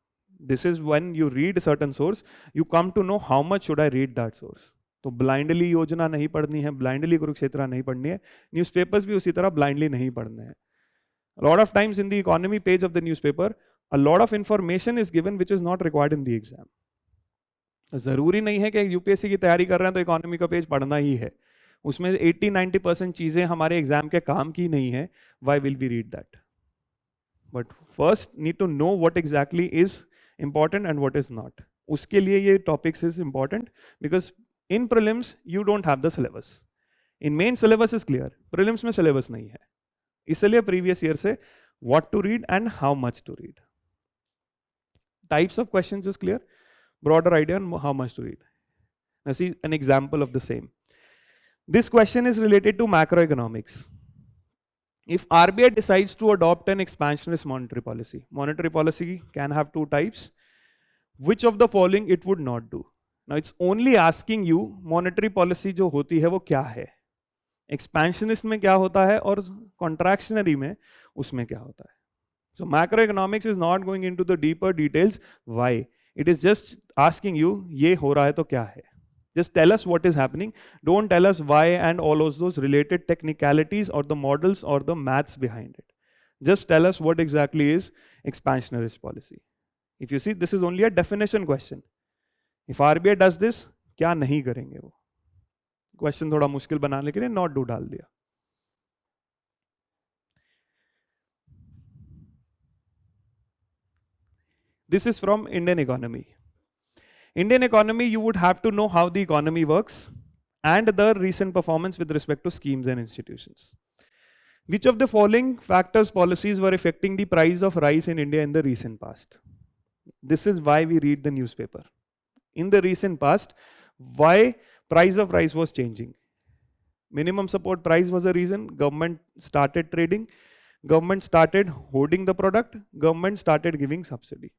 This is when you read a certain source, you come to know how much should I read that source. तो blindly योजना नहीं पढ़नी है, blindly कुरुक्षेत्र नहीं पढ़नी है, न्यूज़पेपर्स भी उसी तरह blindly नहीं पढ़ने हैं. A lot of times in the economy page of the newspaper, a lot of information is given which is not required in the exam. जरूरी नहीं है कि यूपीएससी की तैयारी कर रहे हैं तो इकोनॉमी का पेज पढ़ना ही है. उसमें 80-90% चीजें हमारे एग्जाम के काम की नहीं है. Why will we read that? But first need to know what exactly is important and what is not. उसके लिए ये topics is important because in prelims you don't have the syllabus. In main syllabus is clear. Prelims में syllabus नहीं है. इसलिए previous year से what to read and how much to read. Types of questions is clear, broader idea on how much to read. Now see an example of the same. This question is related to macroeconomics. If RBI decides to adopt an expansionist monetary policy can have 2 types. Which of the following it would not do? Now it's only asking you monetary policy जो होती है वो क्या है, expansionist में क्या होता है और कॉन्ट्रैक्शनरी में उसमें क्या होता है. So macro economics is not going into the deeper details why, it is just asking you ये हो रहा है तो क्या है. Just tell us what is happening. Don't tell us why and all of those related technicalities or the models or the maths behind it. Just tell us what exactly is expansionist policy. If you see, this is only a definition question. If RBI does this, क्या नहीं करेंगे वो. Question थोड़ा मुश्किल बनाने के लिए not do डाल दिया. This is from Indian economy. Indian economy, you would have to know how the economy works and the recent performance with respect to schemes and institutions. Which of the following factors, policies were affecting the price of rice in India in the recent past? This is why we read the newspaper. In the recent past, why price of rice was changing? Minimum support price was a reason. Government started trading. Government started hoarding the product. Government started giving subsidy.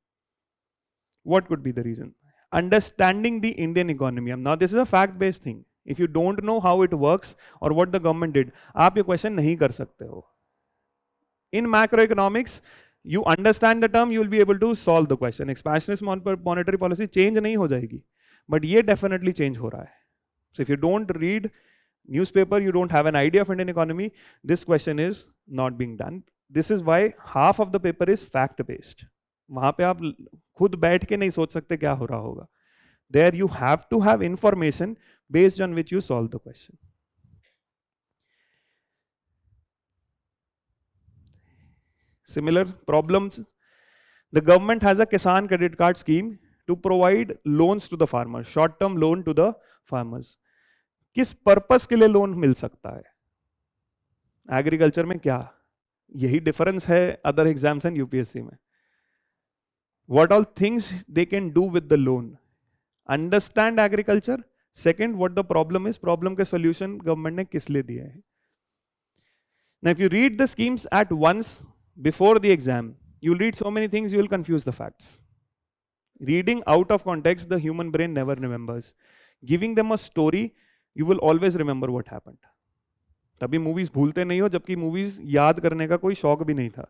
What could be the reason? Understanding the Indian economy. Now this is a fact-based thing. If you don't know how it works or what the government did, आप ये question नहीं कर सकते हो. In macroeconomics, you understand the term, you will be able to solve the question. Expansionist monetary policy change नहीं हो जाएगी, but ये definitely change हो रहा है. So if you don't read newspaper, you don't have an idea of Indian economy, this question is not being done. This is why half of the paper is fact-based. वहाँ पे आप खुद बैठ के नहीं सोच सकते क्या हो रहा होगा. There you have to have information based on which you solve the question. Similar problems. The government has a Kisan credit card scheme to provide loans to the farmers, short-term loan to the farmers. किस purpose के लिए loan मिल सकता है? Agriculture में क्या? यही difference है other exams and UPSC में. What all things they can do with the loan? Understand agriculture, second what the problem is, problem के सॉल्यूशन गवर्नमेंट ने किस लिए दिया है. Now if you read the schemes at once before the exam, you'll read so many things, you will confuse the facts. Reading out of context, the human brain never remembers. Giving them a story, you will always remember what happened. तभी movies भूलते नहीं हो, जबकि movies याद करने का कोई शौक भी नहीं था.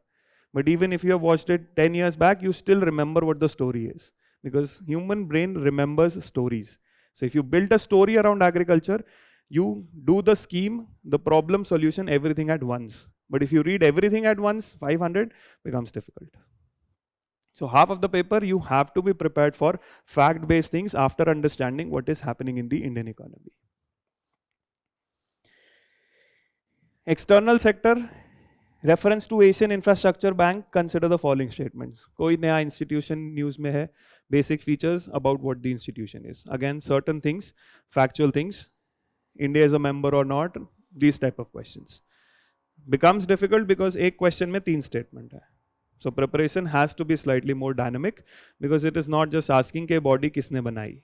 But even if you have watched it 10 years back, you still remember what the story is. Because human brain remembers stories. So if you build a story around agriculture, you do the scheme, the problem, solution, everything at once. But if you read everything at once, 500 becomes difficult. So half of the paper, you have to be prepared for fact-based things after understanding what is happening in the Indian economy. External sector, reference to Asian Infrastructure Bank, consider the following statements. कोई नया institution news में है, basic features about what the institution is. Again, certain things, factual things, India is a member or not, these type of questions. Becomes difficult because एक question में 3 statement है. So preparation has to be slightly more dynamic because it is not just asking के body किसने बनाई.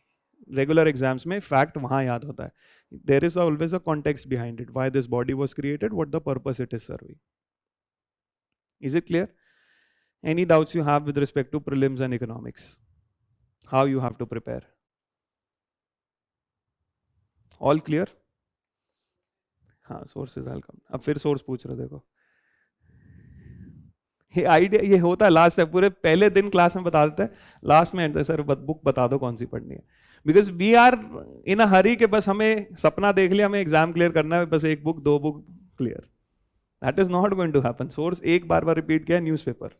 Regular exams में fact वहाँ याद होता है. There is always a context behind it, why this body was created, what the purpose it is serving. Is it clear? Any doubts you have with respect to prelims and economics? How you have to prepare? All clear? हाँ, sources I'll come. अब फिर source पूछ रहे देखो. ये idea ये होता है लास्ट है, पूरे पहले दिन क्लास में बता देते हैं, लास्ट में सर बुक बता दो कौन सी पढ़नी है. बिकॉज वी आर इन अ हरी के बस हमें सपना देख लिया, हमें एग्जाम क्लियर करना है, बस एक book 2 book clear. That is not going to happen. Source एक बार रिपीट किया, न्यूज़पेपर,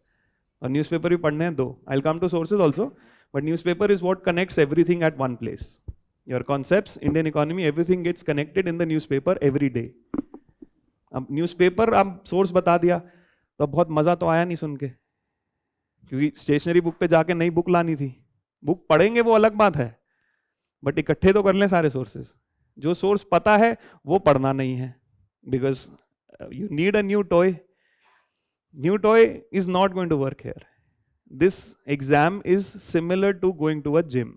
और न्यूज़पेपर भी पढ़ने हैं 2. I will come to sources also, but newspaper is what connects everything at one place. Your concepts, Indian economy, everything gets connected in the newspaper every day. अब newspaper अब source बता दिया तो बहुत मजा तो आया नहीं सुन के, क्योंकि स्टेशनरी बुक पे जाके नई बुक लानी थी. बुक पढ़ेंगे वो अलग बात है, बट इकट्ठे तो कर लें सारे सोर्सेज. जो सोर्स पता है वो पढ़ना नहीं है, because you need a new toy. New toy is not going to work here. This exam is similar to going to a gym.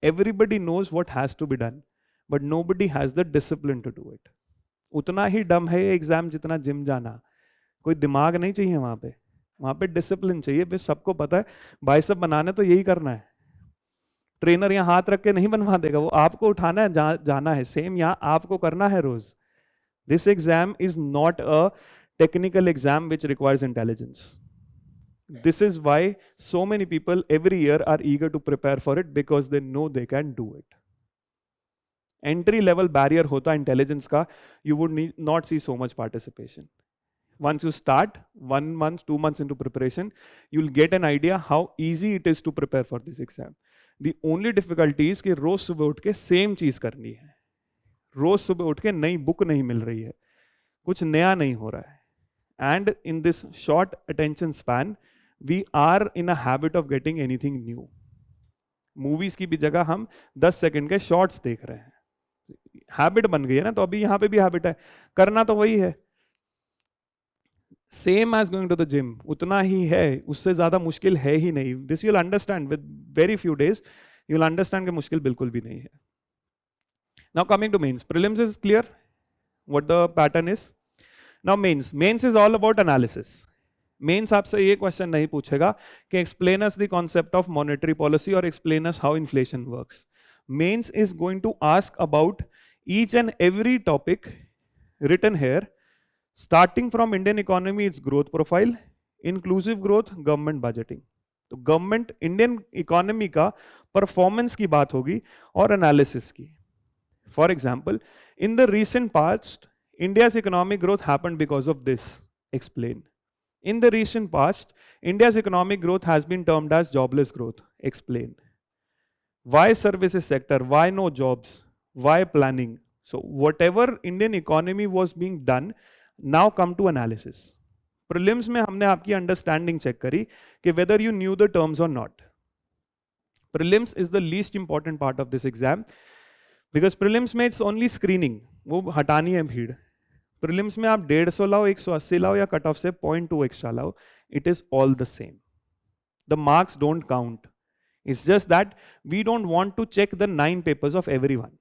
Everybody knows what has to be done, but nobody has the discipline to do it. उतना ही डम है ये exam जितना gym जाना. कोई दिमाग नहीं चाहिए वहां पे डिसिप्लिन चाहिए. फिर सबको पता है बाइसेप बनाने तो यही करना है. ट्रेनर यहाँ हाथ रख के नहीं बनवा देगा, वो आपको उठाना है, जाना है. सेम यहाँ आपको करना है रोज. This exam is not a technical exam which requires intelligence. This is why so many people every year are eager to prepare for it, because they know they can do it. Entry level barrier होता है intelligence का. You would not see so much participation. Once you start 1 month, 2 months into preparation, you'll get an idea how easy it is to prepare for this exam. The only difficulty is कि रोज सुबह उठ के same चीज करनी है. रोज सुबह उठ के नई बुक नहीं मिल रही है, कुछ नया नहीं हो रहा है. And in this short attention span, we are in a habit of getting anything new. Movies की भी जगह हम 10 सेकंड के शॉर्ट्स देख रहे हैं. हैबिट बन गई है ना, तो अभी यहाँ पे भी हैबिट है, करना तो वही है. Same as going to the gym, उतना ही है, उससे ज्यादा मुश्किल है ही नहीं. This you'll understand with very few days. You will understand कि मुश्किल बिल्कुल भी नहीं है. Now coming to mains. Prelims is clear what the pattern is. Now mains is all about analysis. Mains आपसे ये क्वेश्चन नहीं पूछेगा कि explain us the concept of monetary policy और explain us how inflation works. Mains is going to ask about each and every topic written here. Starting from Indian economy, its growth profile, inclusive growth, government budgeting. तो government Indian economy का performance की बात होगी और analysis की. For example, in the recent past India's economic growth happened because of this. Explain. In the recent past India's economic growth has been termed as jobless growth. Explain. Why services sector? Why no jobs? Why planning? So whatever Indian economy was being done, now come to analysis. Prelims में हमने आपकी understanding check करी कि whether you knew the terms or not. Prelims is the least important part of this exam because prelims में it's only screening. वो हटानी है भीड़. Prelims में आप 150 लाओ, 180 लाओ या कट ऑफ से 0.2 एक्स्ट्रा लाओ, it is all the same. The marks don't count. It's just that we don't want to check the 9 papers of everyone.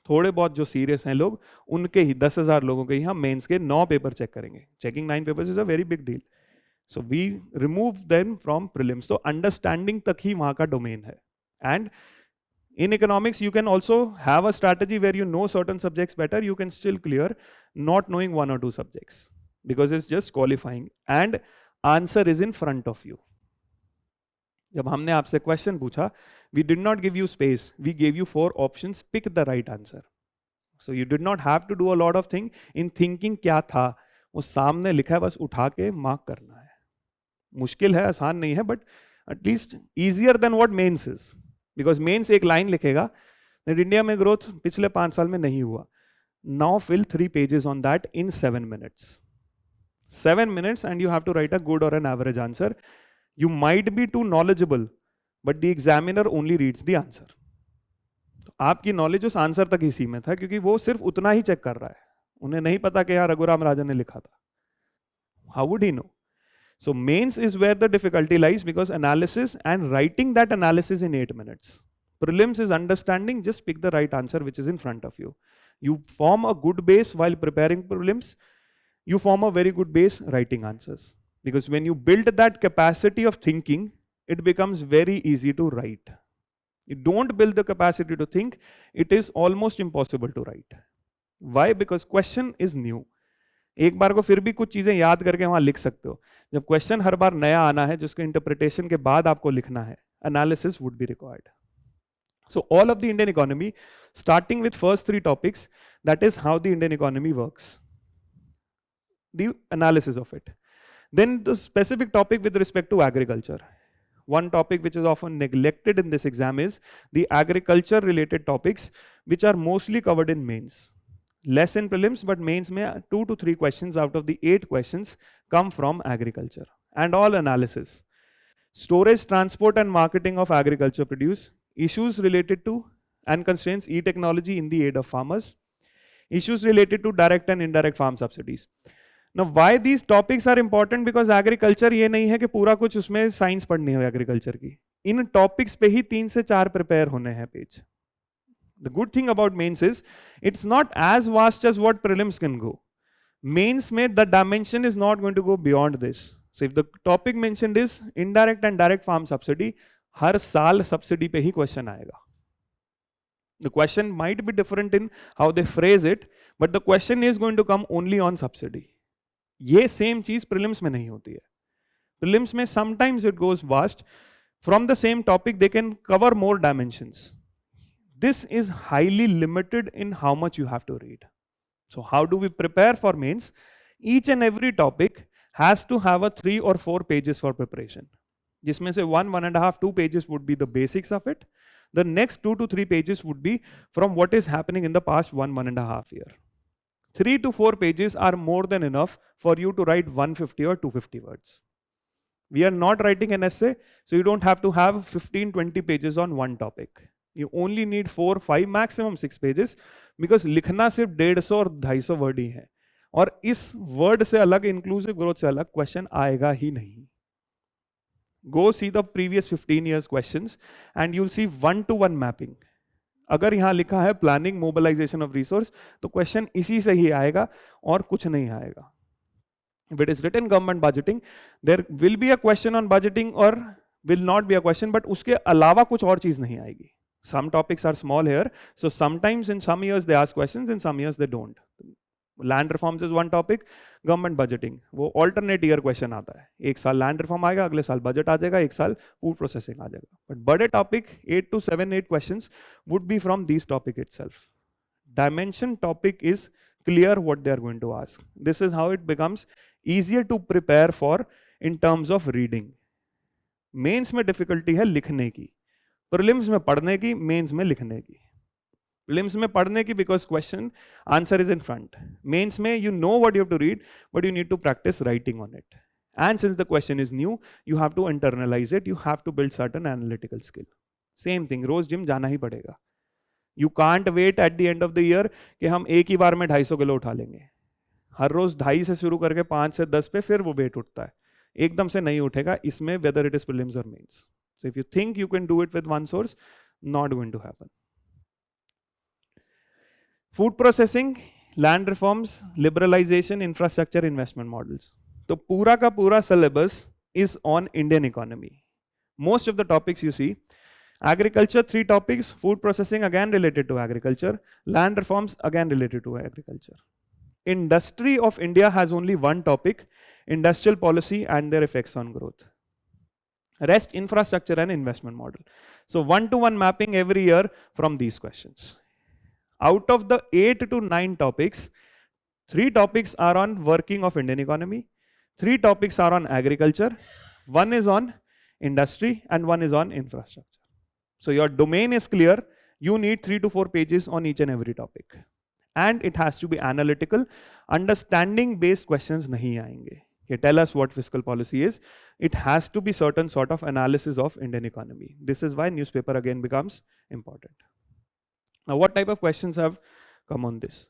थोड़े बहुत जो सीरियस हैं लोग, उनके ही 10,000 लोगों के ही हम मेंस के 9 पेपर चेक करेंगे. Checking 9 papers is a very big deal. So we remove them from prelims. तो अंडरस्टैंडिंग तक ही वहां का डोमेन है. And in economics you can also have a strategy where you know certain subjects better, you can still clear not knowing 1 or 2 subjects because it's just qualifying and answer is in front of you. जब हमने आपसे question पूछा, we did not give you space, we gave you 4 options, pick the right answer. So you did not have to do a lot of thing in thinking क्या था, वो सामने लिखा है, बस उठा के मार्क करना है. मुश्किल है, आसान नहीं है, but at least easier than what mains is. Because mains एक लाइन लिखेगा that इंडिया में ग्रोथ पिछले 5 साल में नहीं हुआ. Now fill 3 pages on that in 7 minutes. 7 minutes and you have to write a good or an average answer. You might be too knowledgeable, but the examiner only reads the answer. तो आपकी knowledge उस answer तक ही सीमित है क्योंकि वो सिर्फ उतना ही चेक कर रहा है. उन्हें नहीं पता कि यार रघुराम राजन ने लिखा था. How would he know? So mains is where the difficulty lies because analysis and writing that analysis in 8 minutes. Prelims is understanding, just pick the right answer which is in front of you. You form a good base while preparing prelims. You form a very good base writing answers. Because when you build that capacity of thinking, it becomes very easy to write. You don't build the capacity to think, it is almost impossible to write. Why? Because question is new. एक बार को फिर भी कुछ चीजें याद करके वहां लिख सकते हो. जब क्वेश्चन हर बार नया आना है जिसको इंटरप्रिटेशन के बाद आपको लिखना है, analysis would be required. So all of the Indian economy starting with first 3 topics, that is how the Indian economy works, the analysis of it. Then the specific topic with respect to agriculture. One topic which is often neglected in this exam is the agriculture related topics which are mostly covered in mains. Less in prelims, but mains में 2 to 3 questions out of the 8 questions come from agriculture and all analysis. Storage, transport and marketing of agriculture produce, issues related to and constraints, e-technology in the aid of farmers, issues related to direct and indirect farm subsidies. Now why these topics are important? Because agriculture ये नहीं है कि पूरा कुछ उसमें science पढ़नी है agriculture की. इन टॉपिक्स पे ही 3 से 4 प्रिपेयर होने हैं page. The good thing about mains is it's not as vast as what prelims can go. Mains में the dimension is not going to go beyond this. So if the topic mentioned is indirect and direct farm subsidy, हर साल subsidy पे ही question आएगा. The question might be different in how they phrase it, but the question is going to come only on subsidy. ये same चीज prelims में नहीं होती है. Prelims में sometimes it goes vast. From the same topic they can cover more dimensions. This is highly limited in how much you have to read. So how do we prepare for mains? Each and every topic has to have a 3 or 4 pages for preparation. जिसमें से 1.5, 2 pages would be the basics of it. The next 2 to 3 pages would be from what is happening in the past 1.5 year. 3 to 4 pages are more than enough for you to write 150 or 250 words. We are not writing an essay, so you don't have to have 15, 20 pages on one topic. You only need 4, 5, maximum 6 pages because लिखना सिर्फ 150 और 250 word ही है. और इस word से अलग, inclusive growth से अलग क्वेश्चन आएगा ही नहीं. Go see the previous 15 years questions and you'll see 1-to-1 mapping. अगर यहाँ लिखा है प्लानिंग मोबिलाइजेशन ऑफ रिसोर्स, तो क्वेश्चन इसी से ही आएगा और कुछ नहीं आएगा. If it is written government budgeting, there will be a question on budgeting or will not be a question, but उसके अलावा कुछ और चीज नहीं आएगी. Some topics are small here, so sometimes in some years they ask questions, in some years they don't. Land reforms is one topic, government budgeting वो alternate year question आता है. एक साल land reform आएगा, अगले साल budget आ जाएगा, एक साल food processing आ जाएगा. But बड़े topic 8 to 7, 8 questions would be from these topic itself. Dimension topic is clear what they are going to ask. This is how it becomes easier to prepare for in terms of reading. Mains में difficulty है लिखने की, prelims में पढ़ने की, mains में लिखने की. Prelims में पढ़ने की because question answer is in front. Mains में you know what you have to read, but you need to practice writing on it. And since the question is new, you have to internalize it. You have to build certain analytical skill. Same thing, rose gym जाना ही पड़ेगा. You can't wait at the end of the year कि हम एक ही बार में 250 kilo उठा लेंगे. हर रोज 2.5 से शुरू करके 5 से 10 पे फिर वो वेट उठता है. एकदम से नहीं उठेगा इसमें, whether it is prelims or mains. So if you think you can do it with one source, not going to happen. Food processing, land reforms, liberalization, infrastructure, investment models. तो पूरा का पूरा syllabus is on Indian economy. Most of the topics you see, agriculture 3 topics, food processing again related to agriculture, land reforms again related to agriculture. Industry of India has only one topic, industrial policy and their effects on growth. Rest infrastructure and investment model. So 1-to-1 mapping every year from these questions. Out of the 8 to 9 topics, 3 topics are on working of Indian economy, 3 topics are on agriculture, 1 is on industry and 1 is on infrastructure. So your domain is clear, you need 3 to 4 pages on each and every topic. And it has to be analytical, understanding based questions nahi aayenge. Okay, tell us what fiscal policy is. It has to be certain sort of analysis of Indian economy. This is why newspaper again becomes important. Now, what type of questions have come on this?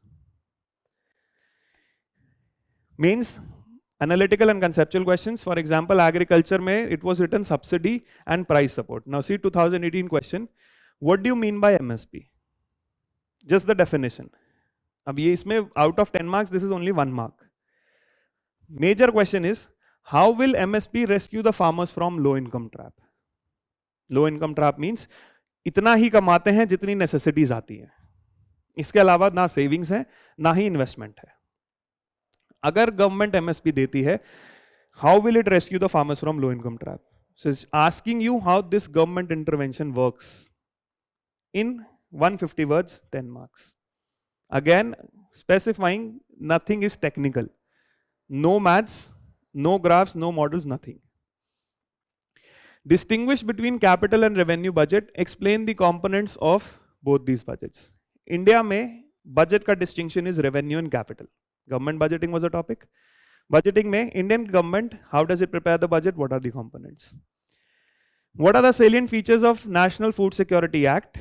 Means analytical and conceptual questions. For example, agriculture mein it was written subsidy and price support. Now see 2018 question. What do you mean by MSP? Just the definition. अब ये इसमें out of 10 marks, this is only 1 mark. Major question is, how will MSP rescue the farmers from low income trap? Low income trap means इतना ही कमाते हैं जितनी necessities आती हैं, इसके अलावा ना सेविंग्स है ना ही इन्वेस्टमेंट है. अगर गवर्नमेंट एमएसपी देती है, how will it rescue the farmers from low income trap? So it's asking you how this government intervention works in 150 words, 10 marks. Again, specifying nothing is technical. No maths, no graphs, no models, nothing. Distinguish between capital and revenue budget. Explain the components of both these budgets. India में budget का distinction is revenue and capital. Government budgeting was a topic. Budgeting में Indian government, how does it prepare the budget? What are the components? What are the salient features of National Food Security Act?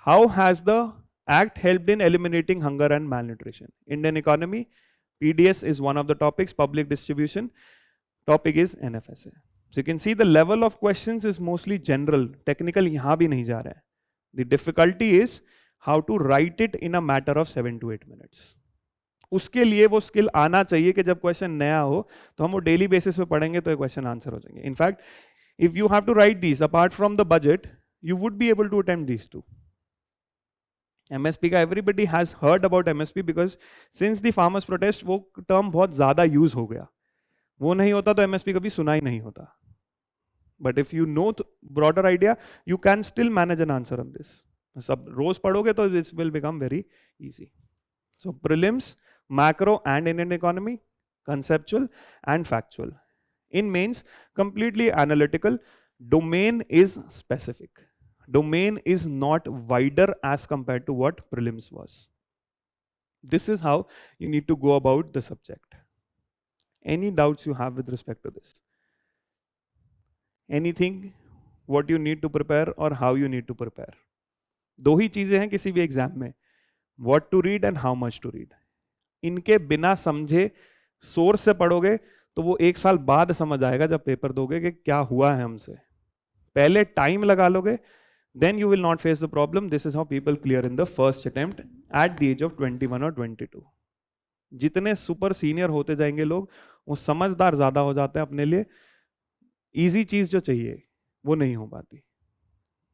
How has the act helped in eliminating hunger and malnutrition? Indian economy, PDS is one of the topics, public distribution. Topic is NFSA. So you can see the level of questions is mostly general. Technical यहाँ भी नहीं जा रहा है. The difficulty is how to write it in a matter of 7 to 8 minutes. उसके लिए वो skill आना चाहिए कि जब क्वेश्चन नया हो तो हम वो डेली बेसिस पे पढ़ेंगे तो ये क्वेश्चन आंसर हो जाएंगे. In fact if you have to write these apart from the budget, you would be able to attempt these two. MSP का everybody has heard about MSP because since the farmers protest वो term बहुत ज़्यादा use हो गया. वो नहीं होता तो MSP कभी सुना ही नहीं होता. But if you know broader idea, you can still manage an answer on this. सब रोज पढ़ोगे तो this will become very easy. So prelims, macro and Indian economy, conceptual and factual. In mains, completely analytical. Domain is specific. Domain is not wider as compared to what prelims was. This is how you need to go about the subject. Any doubts you have with respect to this? Anything what you need to prepare or how you need to prepare? दो ही चीजें हैं किसी भी exam में, what to read and how much to read. इनके बिना समझे source से पढ़ोगे तो वो 1 साल बाद समझ आएगा जब पेपर दोगे कि क्या हुआ है हमसे. पहले टाइम लगा लोगे, then you will not face the problem. This is how people clear in the first attempt at the age of 21 or 22. जितने सुपर सीनियर होते जाएंगे लोग, वो समझदार ज्यादा हो जाते हैं अपने लिए. इजी चीज जो चाहिए वो नहीं हो पाती.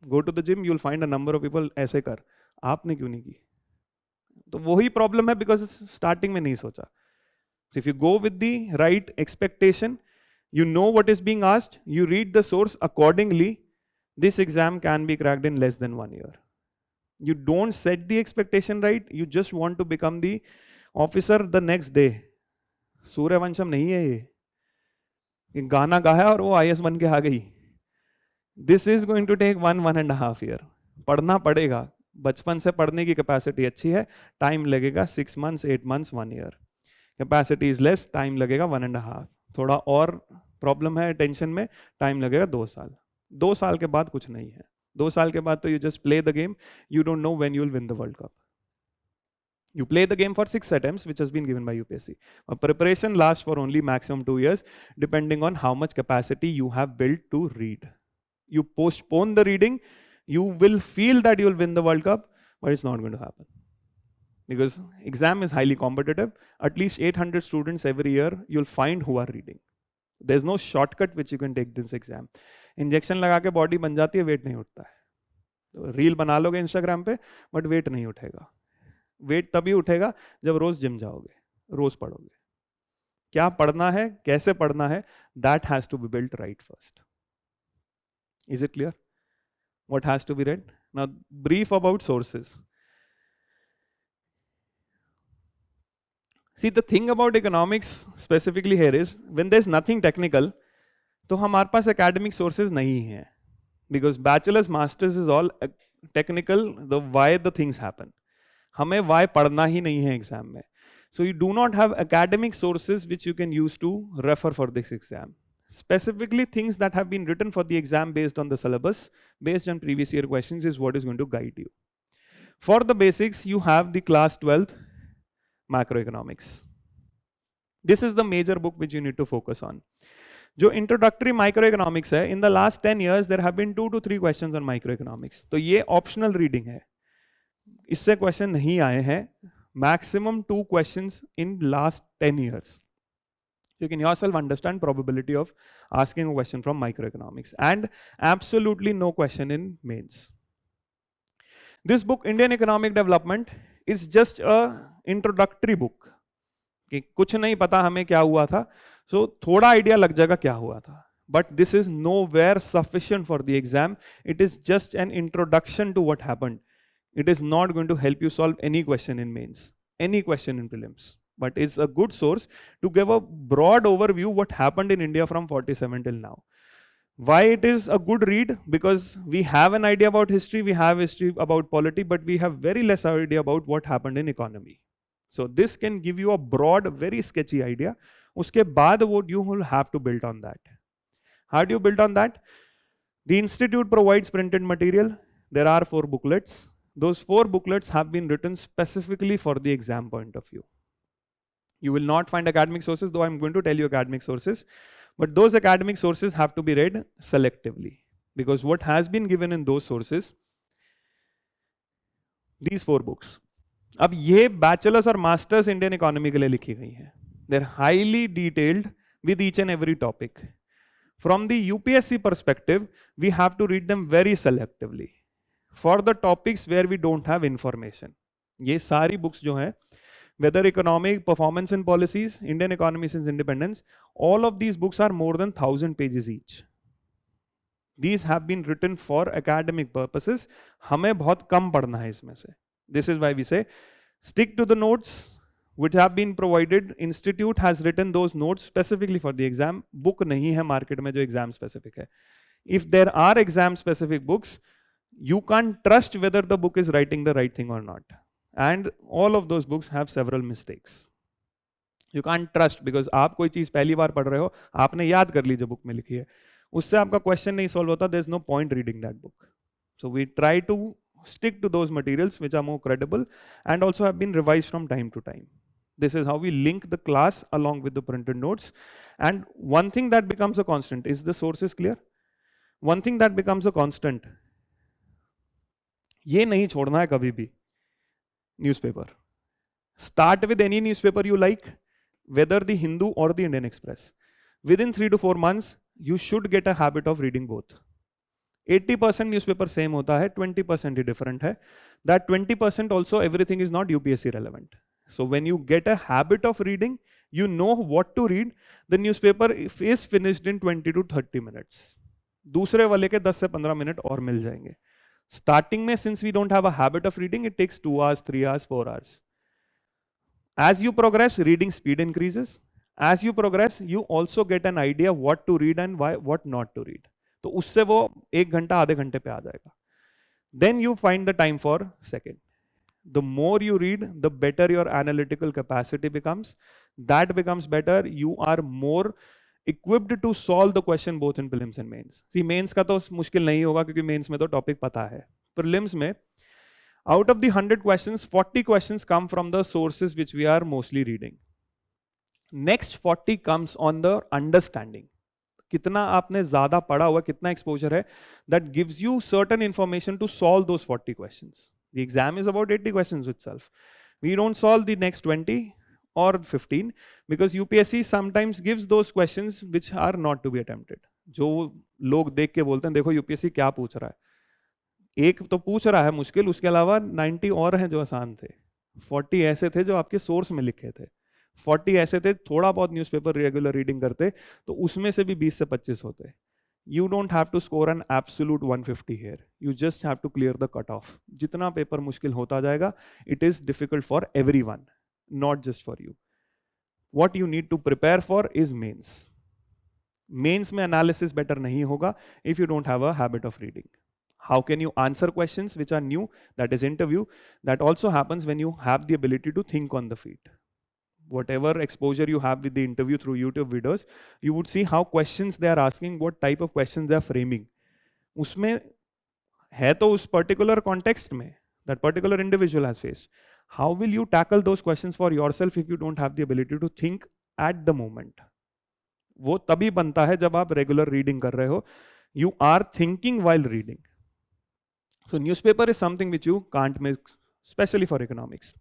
Go to the gym, you will find a number of people ऐसे कर, आपने क्यों नहीं की? तो वही प्रॉब्लम है बिकॉज स्टार्टिंग में नहीं सोचा. So if you go with the right expectation, you know what is being asked, you read the source accordingly, this exam can be cracked in less than 1 year. You don't set the expectation right, you just want to become the officer the next day. Sooryavansham नहीं है ये गाना गाया और वो IAS बन के आ गई. This is going to take 1.5 year. पढ़ना पड़ेगा, बचपन से पढ़ने की कैपेसिटी अच्छी है, टाइम लगेगा 6 months, 8 months, 1 year. Capacity is less, time लगेगा 1.5. थोड़ा और प्रॉब्लम है टेंशन में, टाइम लगेगा 2 साल. 2 साल के बाद कुछ नहीं है. 2 साल के बाद तो you just play the game, you don't know when you will win the world cup. You play the game for 6 attempts, which has been given by UPSC. Preparation lasts for only maximum 2 years, depending on how much capacity you have built to read. You postpone the reading, you will feel that you will win the World Cup, but it's not going to happen. Because exam is highly competitive. At least 800 students every year you'll find who are reading. There's no shortcut which you can take this exam. Injection लगा के body बन जाती है, wait नहीं उठता है. तो reel बना लोगे इंस्टाग्राम पे, बट वेट नहीं उठेगा. वेट तभी उठेगा जब रोज जिम जाओगे, रोज पढ़ोगे. क्या पढ़ना है, कैसे पढ़ना है, that has to be built right first. Is it clear? What has to be read? Now, brief about sources. See, the thing about economics specifically here is, when there's nothing technical, तो हमारे पास academic sources नहीं हैं. Because bachelor's, master's is all technical, the why the things happen. हमें why पढ़ना ही नहीं है exam में. So you do not have academic sources which you can use to refer for this exam. Specifically, things that have been written for the exam based on the syllabus, based on previous year questions, is what is going to guide you. For the basics, you have the class 12th macroeconomics. This is the major book which you need to focus on. जो introductory microeconomics है, in the last 10 years there have been 2 to 3 questions on microeconomics. तो ये optional reading है, इससे question नहीं आए हैं. Maximum 2 questions in last 10 years. You can yourself understand probability of asking a question from microeconomics, and absolutely no question in mains. This book, Indian Economic Development, is just a introductory book. कि कुछ नहीं पता हमें क्या हुआ था, so थोड़ा idea लग जाएगा क्या हुआ था. But this is nowhere sufficient for the exam. It is just an introduction to what happened. It is not going to help you solve any question in mains, any question in prelims. But it's a good source to give a broad overview what happened in India from 47 till now. Why it is a good read? Because we have an idea about history, we have history about polity, but we have very less idea about what happened in economy. So this can give you a broad, very sketchy idea. Uske baad what you will have to build on that. How do you build on that? The institute provides printed material. There are 4 booklets. Those 4 booklets have been written specifically for the exam point of view. You will not find academic sources, though I'm going to tell you academic sources. But those academic sources have to be read selectively. Because what has been given in those sources, these 4 books. अब ये bachelor's और master's Indian economy के लिए लिखी गई हैं. They're highly detailed with each and every topic. From the UPSC perspective, we have to read them very selectively. For the topics where we don't have information. ये सारी books जो हैं, whether economic, performance and policies, Indian economy since independence, all of these books are more than 1000 pages each. These have been written for academic purposes. हमें बहुत कम पढ़ना है इसमें से. This is why we say, stick to the notes which have been provided. Institute has written those notes specifically for the exam. Book नहीं है market में जो exam specific है. If there are exam specific books, you can't trust whether the book is writing the right thing or not. And all of those books have several mistakes. You can't trust because आप कोई चीज़ पहली बार पढ़ रहे हो, आपने याद कर ली जो बुक में लिखी है, उससे आपका क्वेश्चन नहीं सॉल्व होता. There's no point reading that book. So we try to stick to those materials which are more credible and also have been revised from time to time. This is how we link the class along with the printed notes. And one thing that becomes a constant is the sources clear. One thing that becomes a constant, ये नहीं छोड़ना है कभी भी. Newspaper. Start with any newspaper you like, whether the Hindu or the Indian Express. Within 3 to 4 months, you should get a habit of reading both. 80% newspaper same होता है, 20% ही different है. That 20% also everything is not UPSC relevant. So when you get a habit of reading, you know what to read. The newspaper is finished in 20 to 30 minutes. दूसरे वाले के 10 से 15 minute और मिल जाएंगे. Starting में, since we don't have a habit of reading, it takes 2 hours, 3 hours, 4 hours. As you progress, reading speed increases. As you progress, you also get an idea what to read and why, what not to read. तो उससे वो 1 घंटा आधे घंटे पे आ जाएगा. Then you find the time for second. The more you read, the better your analytical capacity becomes. That becomes better. You are more equipped to solve the question both in prelims and mains. See, mains का तो मुश्किल नहीं होगा क्योंकि mains में तो topic पता है. Prelims में, out of the 100 questions, 40 questions come from the sources which we are mostly reading. Next 40 comes on the understanding. कितना आपने ज्यादा पढ़ा हुआ, कितना एक्सपोजर है, that gives you certain information to solve those 40 questions. The exam is about 80 questions itself. We don't solve the next 20 or 15 because UPSC sometimes gives those questions which are not to be attempted. जो लोग देख के बोलते हैं देखो UPSC क्या पूछ रहा है, एक तो पूछ रहा है मुश्किल, उसके अलावा 90 और हैं जो आसान थे, 40 ऐसे थे जो आपके सोर्स में लिखे थे, 40 ऐसे थे थोड़ा बहुत न्यूज़पेपर रेगुलर रीडिंग करते तो उसमें से भी 20 से 25 होते. You don't have to score an absolute 150 here. You just have to clear the cutoff. जितना पेपर मुश्किल होता जाएगा, it is difficult for everyone, not just for you. What you need to prepare for is mains. Mains में analysis better नहीं होगा if you don't have a habit of reading. How can you answer questions which are new? That is interview. That also happens when you have the ability to think on the feet. Whatever exposure you have with the interview through YouTube videos, you would see how questions they are asking, what type of questions they are framing. उसमें है तो उस particular context में that particular individual has faced. How will you tackle those questions for yourself if you don't have the ability to think at the moment? वो तभी बनता है जब आप regular reading कर रहे हो. You are thinking while reading. So newspaper is something which you can't miss, especially for economics.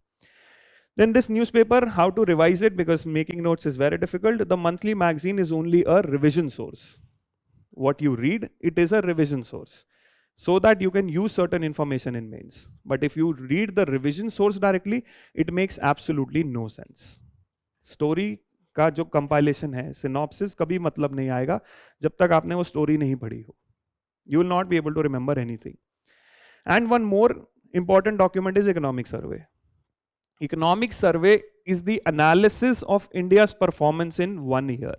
Then this newspaper, how to revise it, because making notes is very difficult. The monthly magazine is only a revision source. What you read, it is a revision source, so that you can use certain information in mains. But if you read the revision source directly, it makes absolutely no sense. Story का जो compilation है, synopsis कभी मतलब नहीं आएगा जब तक आपने वो story नहीं पढ़ी हो. You will not be able to remember anything. And one more important document is economic survey. Economic survey is the analysis of India's performance in 1 year.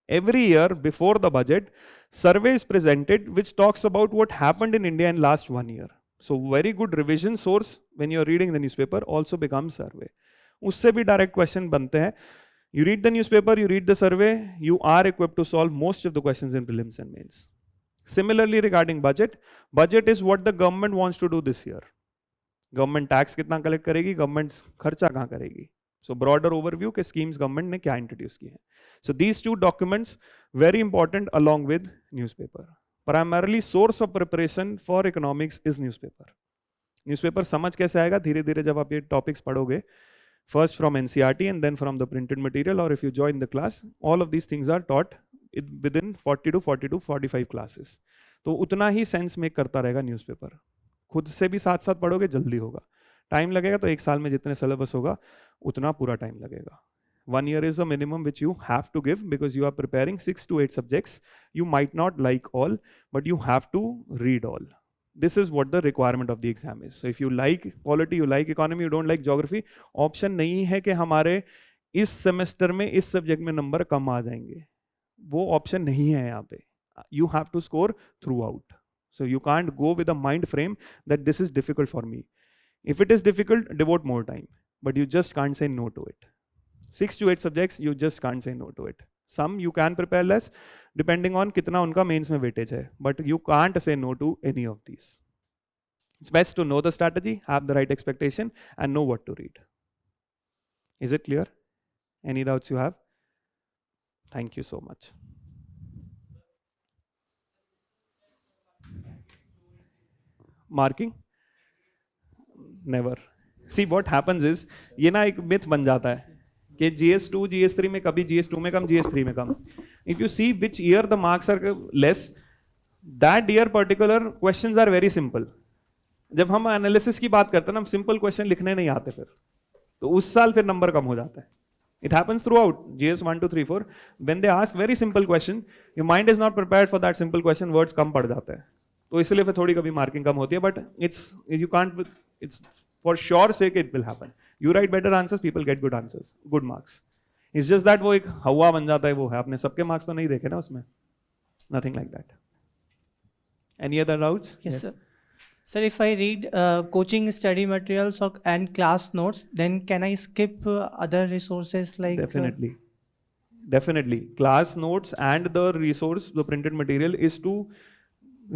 Every year before the budget, survey is presented which talks about what happened in India in last 1 year. So very good revision source when you are reading the newspaper also becomes survey. उससे भी direct question बनते हैं. You read the newspaper, you read the survey, you are equipped to solve most of the questions in prelims and mains. Similarly regarding budget, budget is what the government wants to do this year. Government tax कितना collect करेगी, government खर्चा कहाँ करेगी. सो broader overview के schemes government ने क्या introduce की है. So these two documents very important along with newspaper. Primarily source of preparation for economics is newspaper. Newspaper समझ कैसे आएगा, धीरे धीरे जब आप ये टॉपिक्स पढ़ोगे, first from NCERT and then from the printed material, और if you join the class, all of these things are taught within 40 to 45 classes. तो उतना ही सेंस मेक करता रहेगा न्यूज़पेपर. खुद से भी साथ साथ पढ़ोगे जल्दी होगा. टाइम लगेगा तो एक साल में जितने सिलेबस होगा उतना पूरा टाइम लगेगा. 1 year is a minimum which you have to give because you are preparing 6 to 8 subjects. You might not like all, but you have to read all. This is what the requirement of the exam is. So if you like polity, you like economy, you don't like geography, option नहीं है कि हमारे इस semester में इस subject में number कम आ जाएंगे. वो ऑप्शन नहीं है यहाँ पे. You have to score throughout. So you can't go with a mind frame that this is difficult for me. If it is difficult, devote more time, but you just can't say no to it. 6 to 8 subjects, you just can't say no to it. Some you can prepare less, depending on कितना उनका mains में weightage है, but you can't say no to any of these. It's best to know the strategy, have the right expectation, and know what to read. Is it clear? Any doubts you have? Thank you so much. Marking? Never. See what happens is, ये ना एक myth बन जाता है कि GS2, GS3 में कभी GS2 में कम, GS3 में कम. If you see which year the marks are less, that year particular questions are very simple. जब हम एनालिसिस की बात करते हैं ना, हम सिंपल क्वेश्चन लिखने नहीं आते फिर, तो उस साल फिर नंबर कम हो जाता है. It happens throughout GS 1, 2, 3, 4. When they ask very simple question, your mind is not prepared for that simple question. Words कम पड़ जाते हैं, तो इसलिए फिर थोड़ी कभी मार्किंग कम होती है. But it's for sure sake it will happen. You write better answers, people get good answers, good marks. It's just that वो एक हवा बन जाता है, वो है. आपने सबके मार्क्स तो नहीं देखे ना उसमें. Nothing like that. Any other doubts? Yes, sir. Sir, if I read coaching study materials and class notes, then can I skip other resources like? Definitely. Definitely. Class notes and the resource, the printed material, is to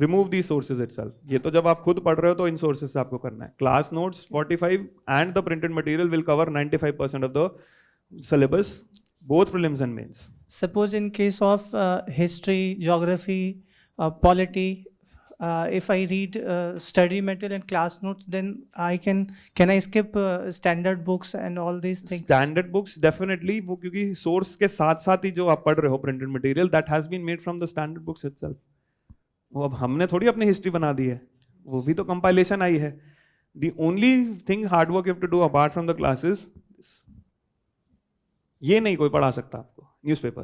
remove these sources itself. ये तो जब आप खुद पढ़ रहे हो तो इन sources से आपको करना है. Class notes 45 and the printed material will cover 95% of the syllabus both prelims and mains. Suppose in case of history, geography, polity, if I read study material and class notes, then can I skip standard books and all these things? Standard books definitely, वो क्योंकि source के साथ साथ ही जो आप पढ़ रहे हो printed material that has been made from the standard books itself. वो अब हमने थोड़ी अपनी हिस्ट्री बना दी है, वो भी तो कंपाइलेशन आई है. The only thing hard work you have to do apart from the classes, ये नहीं कोई पढ़ा सकता आपको, newspaper.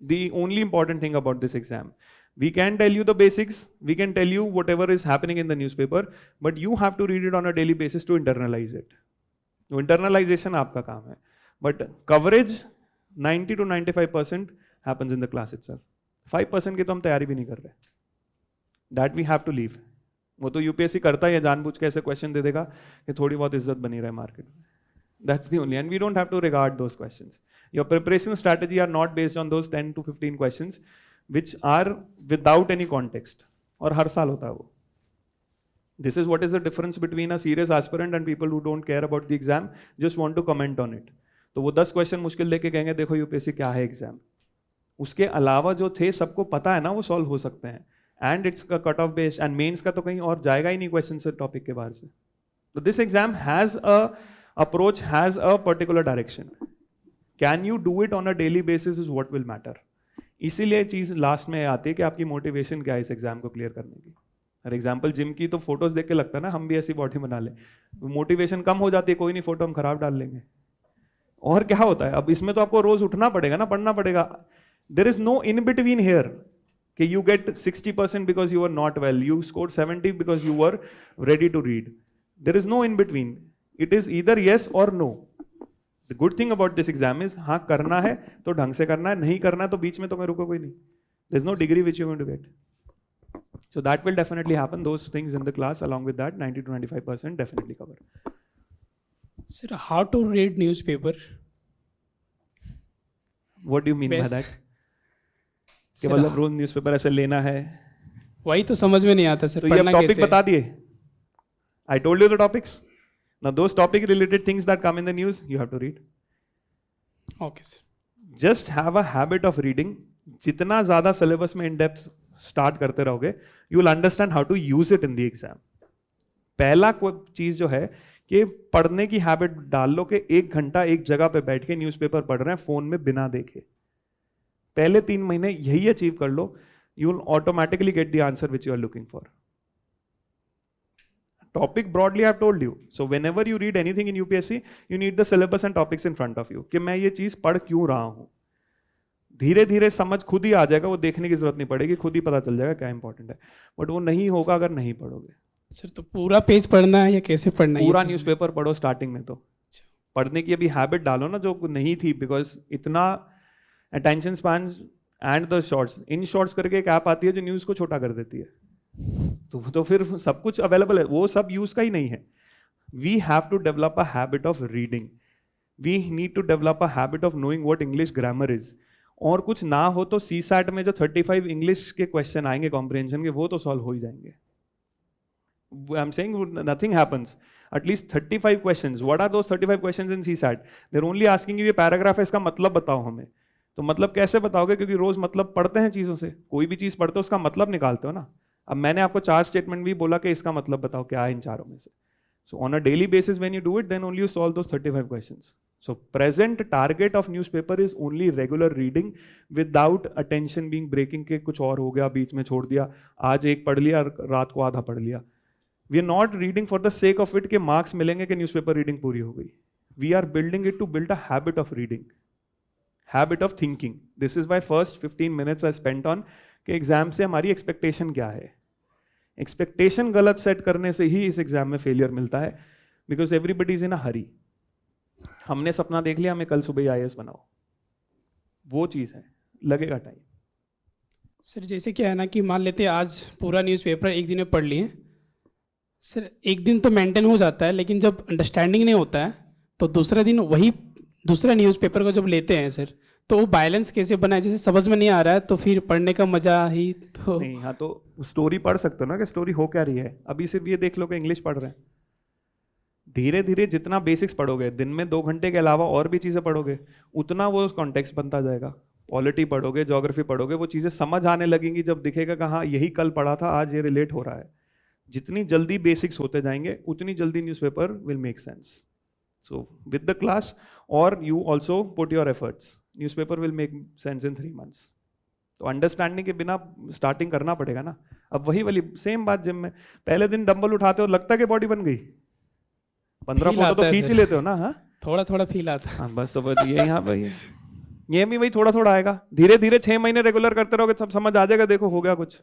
The only important thing about this exam, we can tell you the basics, we can tell you whatever is happening in the newspaper, but you have to read it on a daily basis to internalize it. तो internalization आपका काम है, but coverage 90 to 95% happens in the class itself. 5% की तो हम तैयारी भी नहीं कर रहे. That we have to leave. वो तो यूपीएससी करता है, जानबूझ के ऐसे क्वेश्चन दे देगा कि थोड़ी बहुत इज्जत बनी रहे मार्केट में. That's the only, and we don't have to regard those questions. Your preparation strategy are not based on those 10 to 15 questions, which are without any context. और हर साल होता है वो. This is what is the difference between a serious aspirant and people who don't care about the exam, just want to comment on it. तो वो 10 question मुश्किल लेके कहेंगे देखो यूपीएससी क्या है एग्जाम. उसके अलावा जो थे सबको पता है ना, वो सॉल्व हो सकते हैं. एंड इट्स का cut off based, and mains का तो कहीं और जाएगा ही नहीं क्वेश्चन से टॉपिक के बाहर से. तो this exam has a approach, has a particular direction. Can you do it on a daily basis is what will matter. इसीलिए चीज लास्ट में आती है कि आपकी मोटिवेशन क्या है इस एग्जाम को क्लियर करने की. फॉर एग्जाम्पल जिम की तो फोटोज देख के लगता है ना हम भी ऐसी बॉडी बना ले, मोटिवेशन कम हो जाती है, कोई नहीं फोटो हम खराब डाल लेंगे. और क्या होता है अब इसमें तो आपको रोज उठना पड़ेगा ना, पढ़ना पड़ेगा. There is no in between here कि you get 60% because you were not well, you scored 70 because you were ready to read. There is no in between. It is either yes or no. The good thing about this exam is हाँ करना है तो ढंग से करना है, नहीं करना है तो बीच में तो मैं रुको कोई नहीं. There is no degree which you are going to get. So that will definitely happen. Those things in the class along with that 90 to 95% definitely cover. Sir, how to read newspaper? What do you mean by Best. that? कि मतलब रोज newspaper ऐसे लेना है? वही तो समझ में नहीं आता सर. तो ये पढ़ना टॉपिक कैसे? बता दिए. I told you the topics. Now those topic related things that come in the news, you have to read. Okay sir. Just have a habit of reading. जितना ज़्यादा syllabus में in depth start करते रहोगे, you will understand how to use it in the exam. पहला चीज़ जो है कि पढ़ने की हैबिट डाल लो कि 1 घंटा एक जगह पे बैठ के न्यूज़पेपर पढ़ रहे हैं फोन में बिना देखे. पहले 3 महीने यही अचीव कर लो, you will automatically get the answer which you are looking for. Topic broadly I have told you. So whenever you read anything in UPSC, you need the syllabus and topics in front of you. कि मैं ये चीज पढ़ क्यों रहा हूँ. धीरे धीरे समझ खुद ही आ जाएगा, वो देखने की जरूरत नहीं पड़ेगी, खुद ही पता चल जाएगा क्या इंपॉर्टेंट है. बट वो नहीं होगा अगर नहीं पढ़ोगे. सर तो पूरा पेज पढ़ना है या कैसे पढ़ना है? पूरा न्यूज़पेपर पढ़ो स्टार्टिंग में. तो पढ़ने की अभी हैबिट डालो ना जो नहीं थी, बिकॉज इतना attention span and the shorts, in shorts करके एक ऐप आती है जो न्यूज़ को छोटा कर देती है. तो फिर सब कुछ अवेलेबल है, वो सब यूज का ही नहीं है. We have to develop a habit of reading. We need to develop a habit of knowing what English grammar is. और कुछ ना हो तो CSAT में जो 35 इंग्लिश के क्वेश्चन आएंगे कॉम्प्रिहेंशन के, वो तो सॉल्व हो ही जाएंगे. I am saying nothing happens. At least 35 questions. What are those 35 questions in CSAT? They are only asking you ये पैराग्राफ है, इसका मतलब बताओ हमें. तो मतलब कैसे बताओगे? क्योंकि रोज मतलब पढ़ते हैं चीजों से, कोई भी चीज पढ़ते हो उसका मतलब निकालते हो ना. अब मैंने आपको 4 स्टेटमेंट भी बोला कि इसका मतलब बताओ क्या है इन चारों में से. So on a daily basis when you do it, then only you solve those 35 questions. So present target of newspaper is only regular reading without attention being breaking के कुछ और हो गया, बीच में छोड़ दिया, आज एक पढ़ लिया, रात को आधा पढ़ लिया. We are not reading for the sake of it के मार्क्स मिलेंगे कि न्यूज़पेपर रीडिंग पूरी हो गई. We are building it to build a habit of reading, habit of thinking. This is my first 15 minutes I spent on कि exam से हमारी expectation क्या है. एक्सपेक्टेशन गलत सेट करने से ही इस एग्जाम में फेलियर मिलता है, बिकॉज एवरीबडी इज इन अ हरी. हमने सपना देख लिया हमें कल सुबह ही IAS बनाओ, वो चीज़ है, लगेगा टाइम. सर जैसे क्या है ना कि मान लेते हैं आज पूरा न्यूज़पेपर एक दिन में पढ़ लिए सर, एक दिन तो मेंटेन हो जाता है, लेकिन जब अंडरस्टैंडिंग नहीं होता है तो दूसरा दिन वही दूसरा न्यूज़पेपर को जब लेते हैं सर, तो वो बैलेंस कैसे बनाए? जैसे समझ में नहीं आ रहा है तो फिर पढ़ने का मजा ही तो नहीं. हाँ तो स्टोरी पढ़ सकते हो ना कि स्टोरी हो क्या रही है. अभी सिर्फ ये देख लो कि इंग्लिश पढ़ रहे हैं. धीरे धीरे जितना बेसिक्स पढ़ोगे, दिन में 2 घंटे के अलावा और भी चीज़ें पढ़ोगे, उतना वो कॉन्टेक्स्ट बनता जाएगा। पॉलिटी पढ़ोगे, ज्योग्राफी पढ़ोगे, वो चीज़ें समझ आने लगेंगी जब दिखेगा कि हाँ यही कल पढ़ा था, आज ये रिलेट हो रहा है। जितनी जल्दी बेसिक्स होते जाएंगे उतनी जल्दी newspaper will make sense. So with the class और you also put your efforts, newspaper will make sense in 3 months। तो अंडरस्टैंडिंग के बिना स्टार्टिंग करना पड़ेगा ना। अब वही वाली सेम बात, जिम में पहले दिन डंबल उठाते हो, लगता है कि बॉडी बन गई, 15 Feel फोटो आता तो है खींच ही फिर। लेते हो ना। हाँ थोड़ा थोड़ा फील आता है। हाँ, बस तो ये यहाँ पे ये भी वही थोड़ा थोड़ा आएगा। धीरे धीरे 6 महीने रेगुलर करते रहोगे, सब समझ आ जाएगा, देखो हो गया कुछ,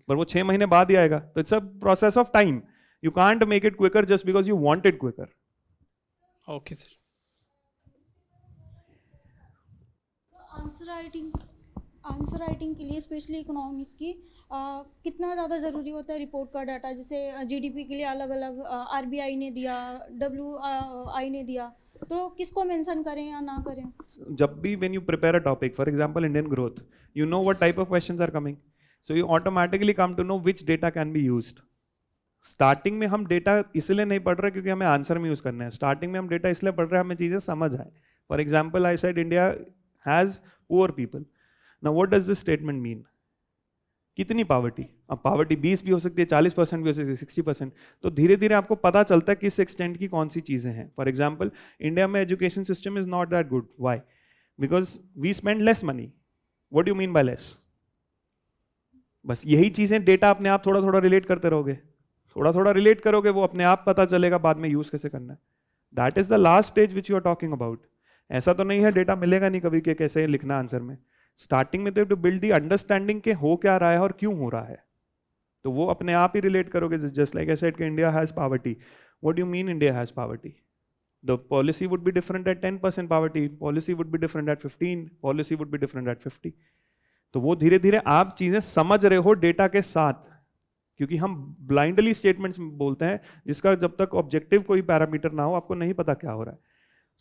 पर वो 6 महीने बाद ही आएगा। तो it's a process of time, you can't make it quicker just because you want it quicker. Okay sir. Answer writing के लिए स्पेशली इकोनॉमिक की कितना ज़्यादा ज़रूरी होता है रिपोर्ट का डाटा? जैसे जीडीपी के लिए अलग अलग आरबीआई ने दिया, डब्ल्यूआई ने दिया, तो किसको मेंशन करें या ना करें? जब भी when you prepare a topic, for example Indian growth, you know what type of questions are coming, so you automatically come to know which data can be used. Starting में हम डेटा इसलिए नहीं पढ़ रहे क्योंकि हमें आंसर में use करना है। स्टार्टिंग में हम डेटा इसलिए पढ़ रहे हैं हमें चीजें समझ आए। For example I said India has poor people. Now what does this statement mean? कितनी पावर्टी? अब पावर्टी 20 भी हो सकती है, 40% भी हो सकती है, 60%। तो धीरे धीरे आपको पता चलता है किस एक्सटेंट की कौन सी चीजें हैं। फॉर एग्जाम्पल इंडिया में education system is not that good. Why? Because we spend less money. What you mean by less? बस यही चीजें डेटा अपने आप थोड़ा थोड़ा रिलेट करते रहोगे, थोड़ा थोड़ा रिलेट करोगे, वो अपने आप पता चलेगा बाद में यूज कैसे करना है। That is the last stage which you are talking about. ऐसा तो नहीं है डेटा मिलेगा नहीं कभी कि कैसे लिखना आंसर में। स्टार्टिंग में तो टू बिल्ड दी अंडरस्टैंडिंग के हो क्या रहा है और क्यों हो रहा है, तो वो अपने आप ही रिलेट करोगे। जस्ट लाइक आई सेड कि India has poverty. What you mean India has poverty? The policy would be different at 10% poverty, policy would be different at 15, policy would be different at 50। तो वो धीरे धीरे आप चीजें समझ रहे हो डेटा के साथ, क्योंकि हम ब्लाइंडली स्टेटमेंट्स बोलते हैं जिसका जब तक ऑब्जेक्टिव कोई पैरामीटर ना हो आपको नहीं पता क्या हो रहा है।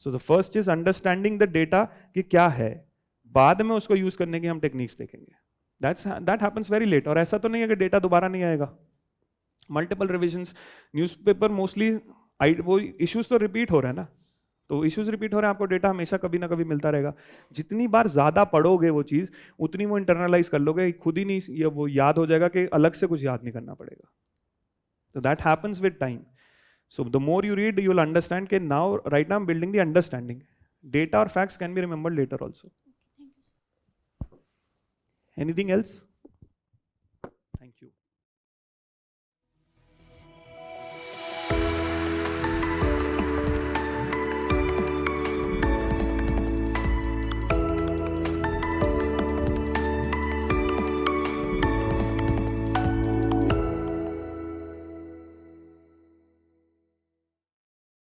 So the first is understanding the data कि क्या है, बाद में उसको यूज करने की हम टेक्निक्स देखेंगे। That happens very late. और ऐसा तो नहीं है कि डेटा दोबारा नहीं आएगा। मल्टीपल रिविजन्स, न्यूज़पेपर मोस्टली वो इश्यूज तो रिपीट हो रहे हैं ना, तो इश्यूज रिपीट हो रहे हैं, आपको डेटा हमेशा कभी ना कभी मिलता रहेगा। जितनी बार ज्यादा पढ़ोगे वो चीज उतनी वो इंटरनलाइज कर लोगे, खुद ही नहीं ये वो याद हो जाएगा कि अलग से कुछ याद नहीं करना पड़ेगा। तो that happens with time. So the more you read you will understand कि now right now I am building the understanding. Data और facts can be remembered later also. Anything else?